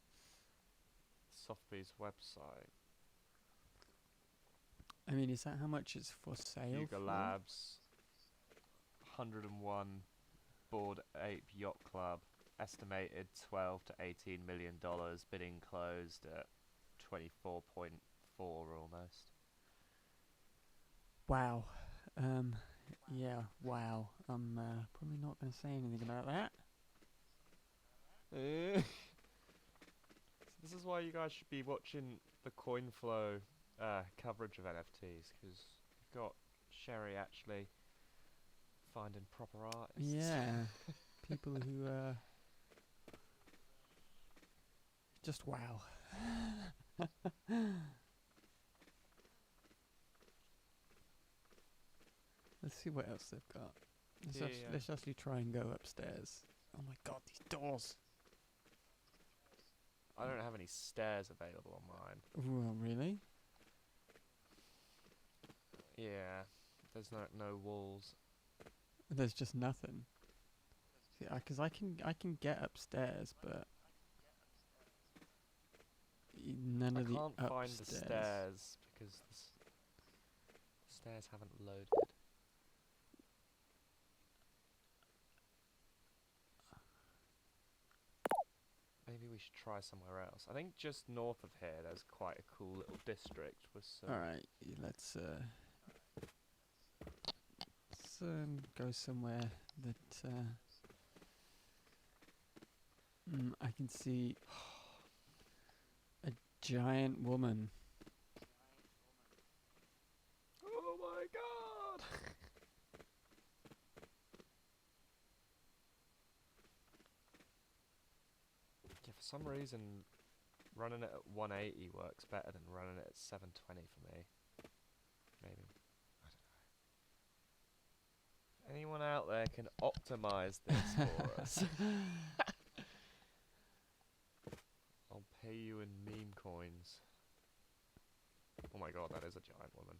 Sotheby's website. I mean, is that how much it's for sale Yuga for? Labs, 101 Bored Ape Yacht Club, estimated 12 to 18 million dollars, bidding closed at 24.4 almost. Wow. Yeah, wow. I'm probably not going to say anything about that. So this is why you guys should be watching the CoinFlow coverage of NFTs, because you've got Sherry actually finding proper artists. Yeah. People who, just wow. Let's see what else they've got. Let's actually try and go upstairs. Oh my god, these doors. I don't have any stairs available on mine. Well, really? Yeah, there's no walls. There's just nothing. See, because I can get upstairs, but none I of the can't upstairs. find the stairs because the stairs haven't loaded. Maybe we should try somewhere else. I think just north of here there's quite a cool little district with some... Alright, let's go somewhere that I can see a giant woman. Oh my god! Yeah, for some reason running it at 180 works better than running it at 720 for me. Maybe. I don't know. If anyone out there can optimize this for us, I'll pay you in meme coins. Oh my god, that is a giant woman.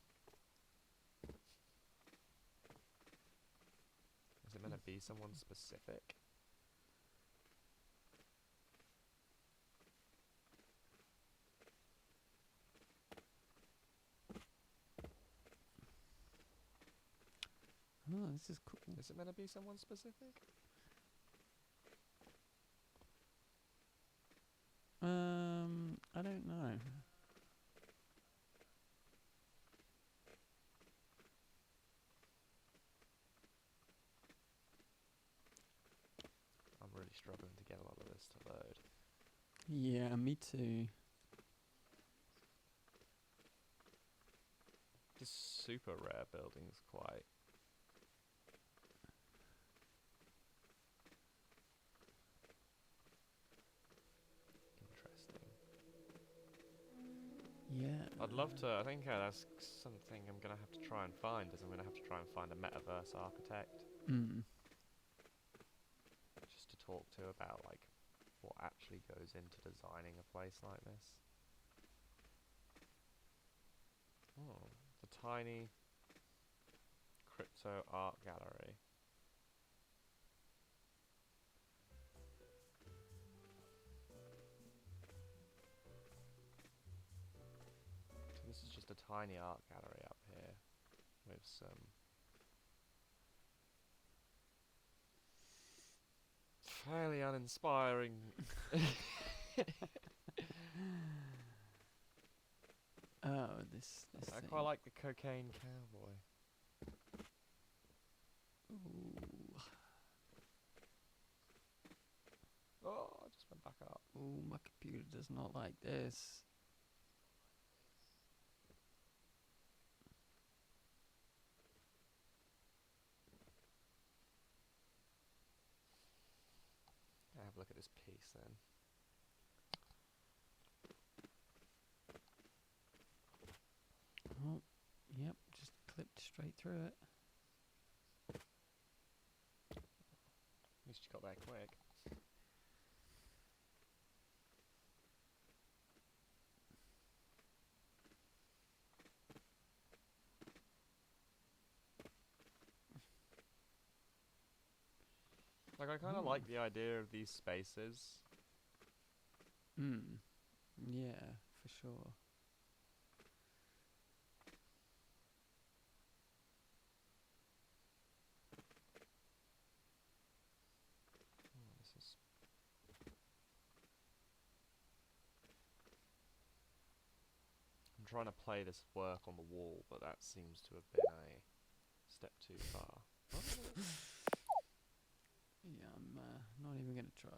Is it meant to be someone specific? Oh, this is cool. Is it meant to be someone specific? I don't know. I'm really struggling to get a lot of this to load. Yeah, me too. This super rare building's quite... interesting. Yeah. I'd love to, I think that's something I'm going to have to try and find, is I'm going to have to try and find a Metaverse architect. Just to talk to about, like, what actually goes into designing a place like this. Oh, the tiny crypto art gallery. So this is just a tiny art gallery up here with some fairly uninspiring Oh, this I insane. quite like the cocaine cowboy. Ooh. Oh, I just went back up. Ooh, my computer does not like this. Have a look at this piece then. Oh, yep, just clipped straight through it. At least you got there quick. Like, I kind of like the idea of these spaces. Yeah, for sure. Oh, this is... I'm trying to play this work on the wall, but that seems to have been a step too far. Yeah, I'm not even gonna try.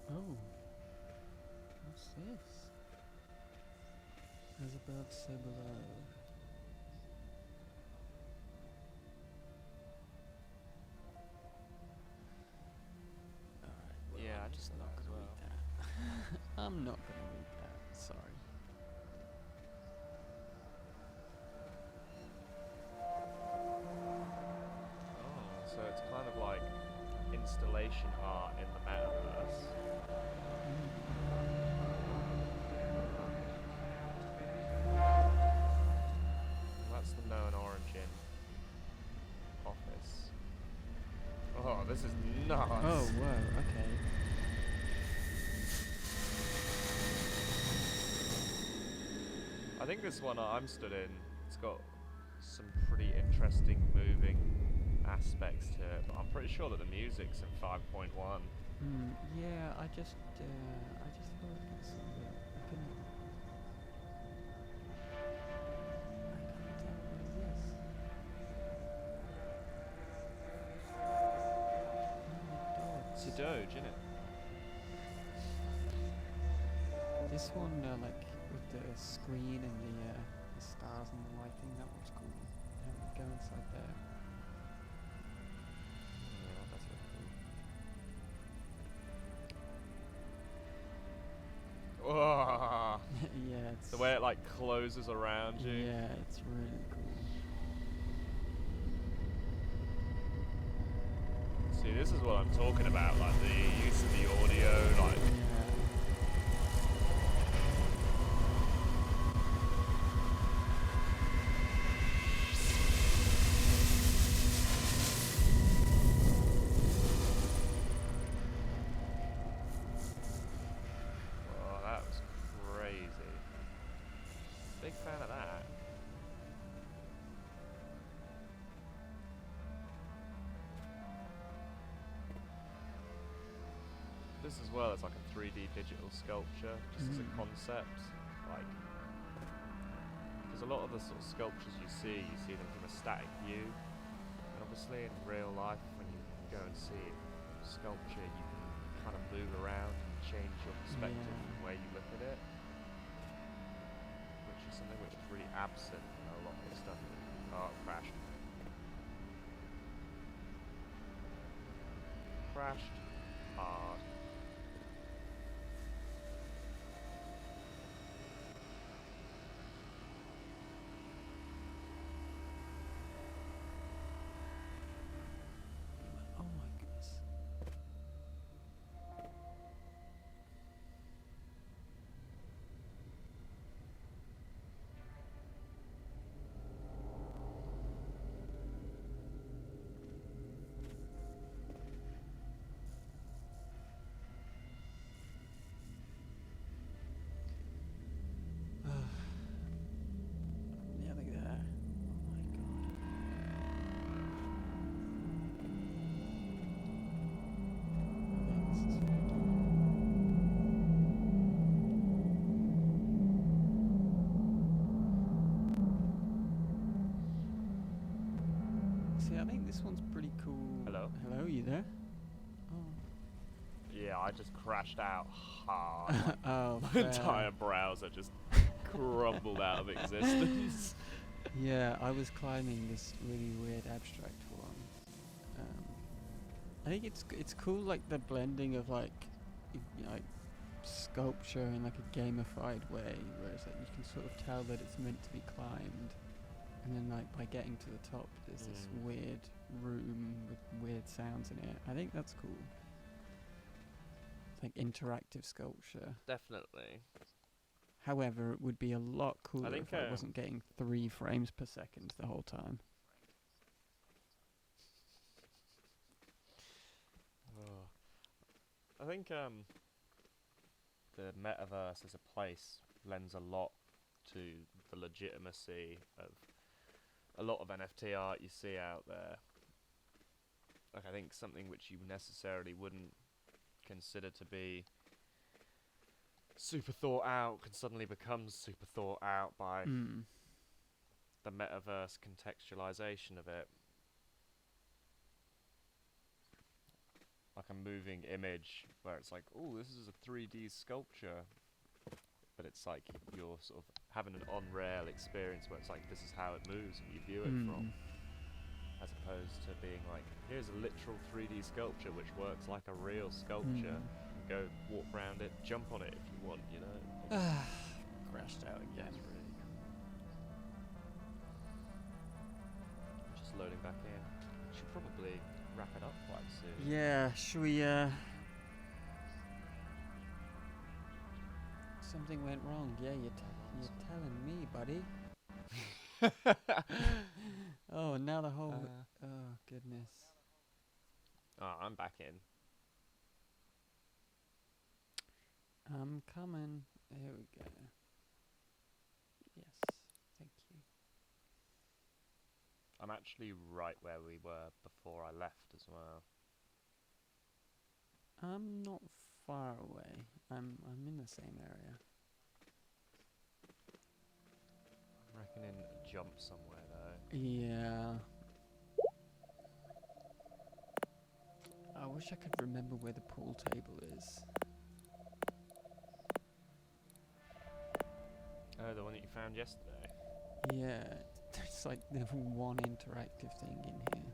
Oh, what's this? As above, so below. Alright, well, Yeah, I I'm just just did not that as gonna well. read that. I'm not gonna read that, sorry. Oh, so it's kind of like installation art in the Metaverse. Well, that's the known origin office. Oh, this is nuts. Oh, whoa, okay. I think this one I'm stood in, it's got some pretty interesting moving aspects to it, but I'm pretty sure that the music's in 5.1. Yeah, I just thought I could see that. I couldn't tell what is this. Oh, It's a dots. Doge, isn't it? This one, like with the screen and the stars and the lighting, that one's cool. Go inside there. Yeah, that's really cool. Whoa! Yeah, it's The way it like closes around you. yeah, it's really cool. See, this is what I'm talking about, like the use of the audio, like. Oh, that was crazy. Big fan of that. This as well, it's like a 3D digital sculpture, just as a concept. Like, because a lot of the sort of sculptures you see them from a static view. And obviously in real life, when you go and see sculpture, you can kind of move around and change your perspective from where you look at it. Which is something which is really absent in a lot of the stuff. Oh, it crashed. Crashed hard. Oh my goodness. See, I think this one's pretty cool. Hello? Hello, you there? Oh. Yeah, I just crashed out hard. Oh, My fair. entire browser just crumbled out of existence. Yeah, I was climbing this really weird abstract one. I think it's cool, like the blending of like like sculpture in like a gamified way, whereas like you can sort of tell that it's meant to be climbed, and then like by getting to the top, there's this weird room with weird sounds in it. I think that's cool. It's like interactive sculpture. Definitely. However, it would be a lot cooler think, if I wasn't getting 3 frames per second the whole time. I think the Metaverse as a place lends a lot to the legitimacy of a lot of NFT art you see out there. Like, I think something which you necessarily wouldn't consider to be super thought out can suddenly become super thought out by the Metaverse contextualization of it. Like a moving image where it's like, oh, this is a 3D sculpture, but it's like you're sort of having an on-rail experience where it's like, this is how it moves and you view it from, as opposed to being like, here's a literal 3D sculpture which works like a real sculpture. Go walk around it, jump on it if you want, you know. Crashed out again. That's really just loading back in. Should probably wrap it up quite soon. Yeah, should we something went wrong. Yeah, you're telling me, buddy. Oh, now the whole oh goodness. Oh, I'm back in. I'm coming. Here we go. Yes, thank you. I'm actually right where we were before I left as well. I'm not far away. I'm in the same area. I'm reckoning a jump somewhere though. Yeah. I wish I could remember where the pool table is. Oh, the one that you found yesterday? Yeah, there's like the one interactive thing in here.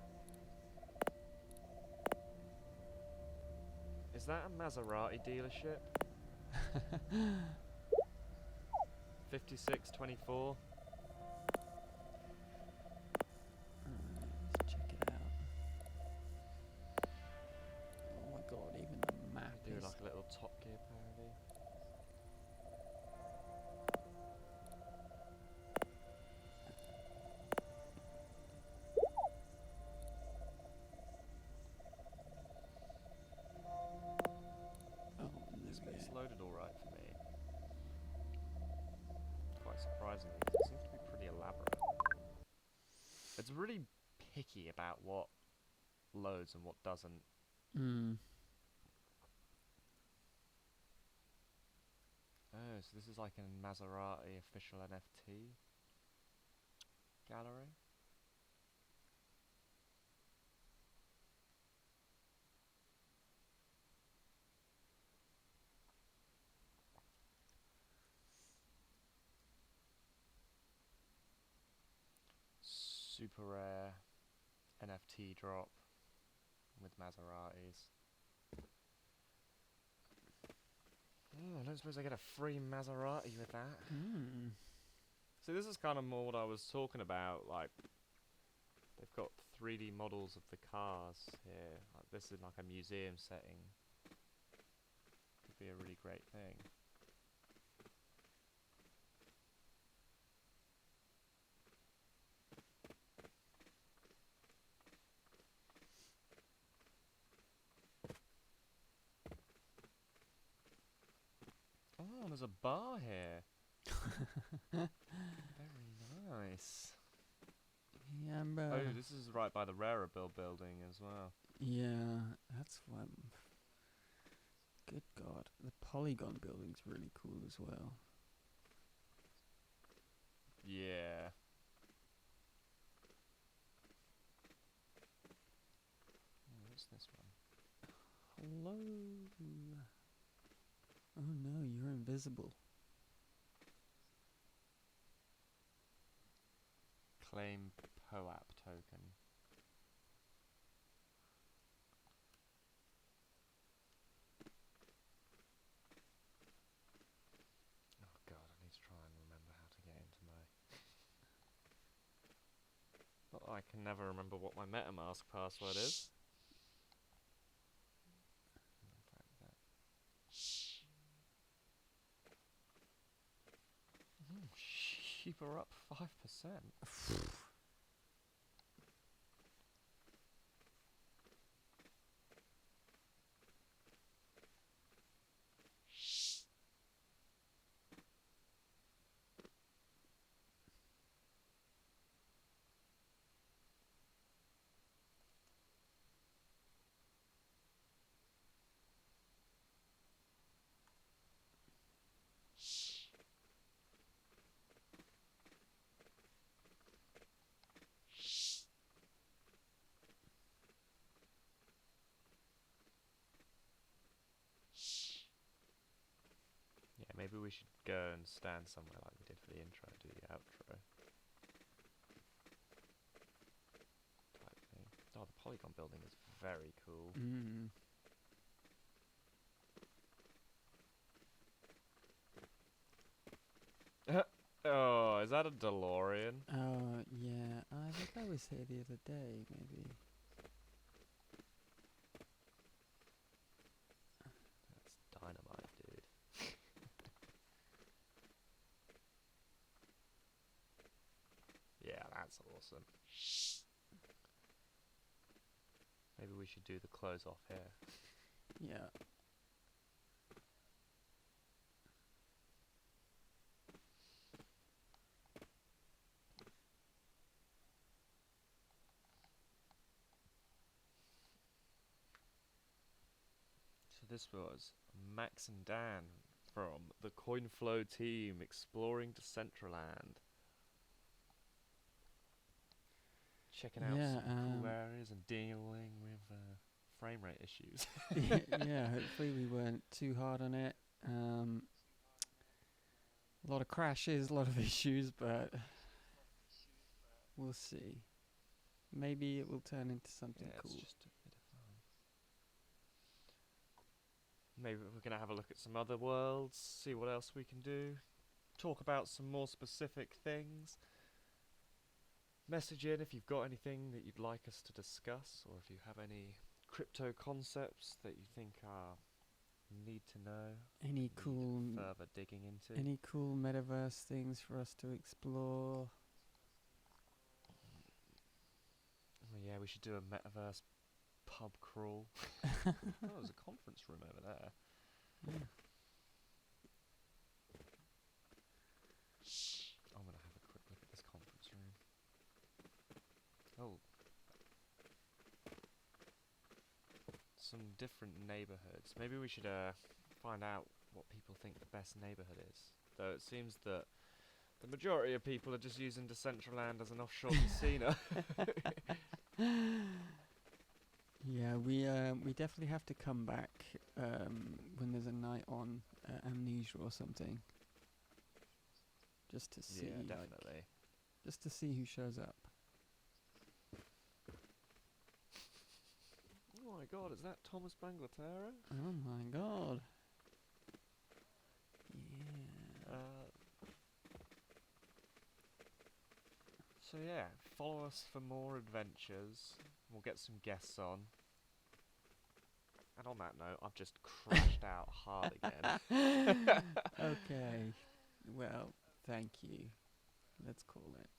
Is that a Maserati dealership? 5624? Let's check it out. Oh my god, even the map Do is... like a little Top Gear parody. It's loaded alright for me. Quite surprisingly, 'cause it seems to be pretty elaborate. It's really picky about what loads and what doesn't. Oh, so this is like a Maserati official NFT gallery? Super rare NFT drop with Maseratis. Oh, I don't suppose I get a free Maserati with that. So this is kind of more what I was talking about, like, they've got 3D models of the cars here. Like, this is like a museum setting. Could be a really great thing. Oh, there's a bar here. Very nice. Yeah, Oh, this is right by the Rarebill building as well. Yeah, that's one. Good God, the Polygon building's really cool as well. Yeah. Hello. Oh no, you're invisible. Claim POAP token. Oh god, I need to try and remember how to get into my... Not that I can never remember what my MetaMask password is. In fact, that... Sheep are up 5%. Yeah, maybe we should go and stand somewhere like we did for the intro, do the outro. Type thing. Oh, the Polygon building is very cool. Oh, is that a DeLorean? Yeah, I think I was here the other day, maybe. That's dynamite, dude. Yeah, that's awesome. Maybe we should do the close off here. Yeah. So this was Max and Dan from the CoinFlow team exploring Decentraland. Checking out Yeah, some cool areas and dealing with frame rate issues. yeah, hopefully we weren't too hard on it. A lot of crashes, a lot of issues, but we'll see. Maybe it will turn into something Yeah, cool. it's just a bit of fun. Maybe we're going to have a look at some other worlds, see what else we can do, talk about some more specific things. Message in if you've got anything that you'd like us to discuss, or if you have any crypto concepts that you think are need to know, Any cool, further digging into. any cool metaverse things for us to explore? Oh yeah, we should do a metaverse pub crawl. Oh, there's a conference room over there. Yeah. I'm gonna have a quick look at this conference room. Oh. Some different neighbourhoods. Maybe we should find out what people think the best neighbourhood is. Though it seems that the majority of people are just using Decentraland as an offshore casino. Yeah, we definitely have to come back when there's a night on Amnesia or something. Just to see, Yeah, definitely. just to see who shows up. Oh my god, is that Thomas Banglatera? Oh my god. Yeah. So yeah, follow us for more adventures. We'll get some guests on. And on that note, I've just crashed out hard again. Okay. Well, thank you. Let's call it.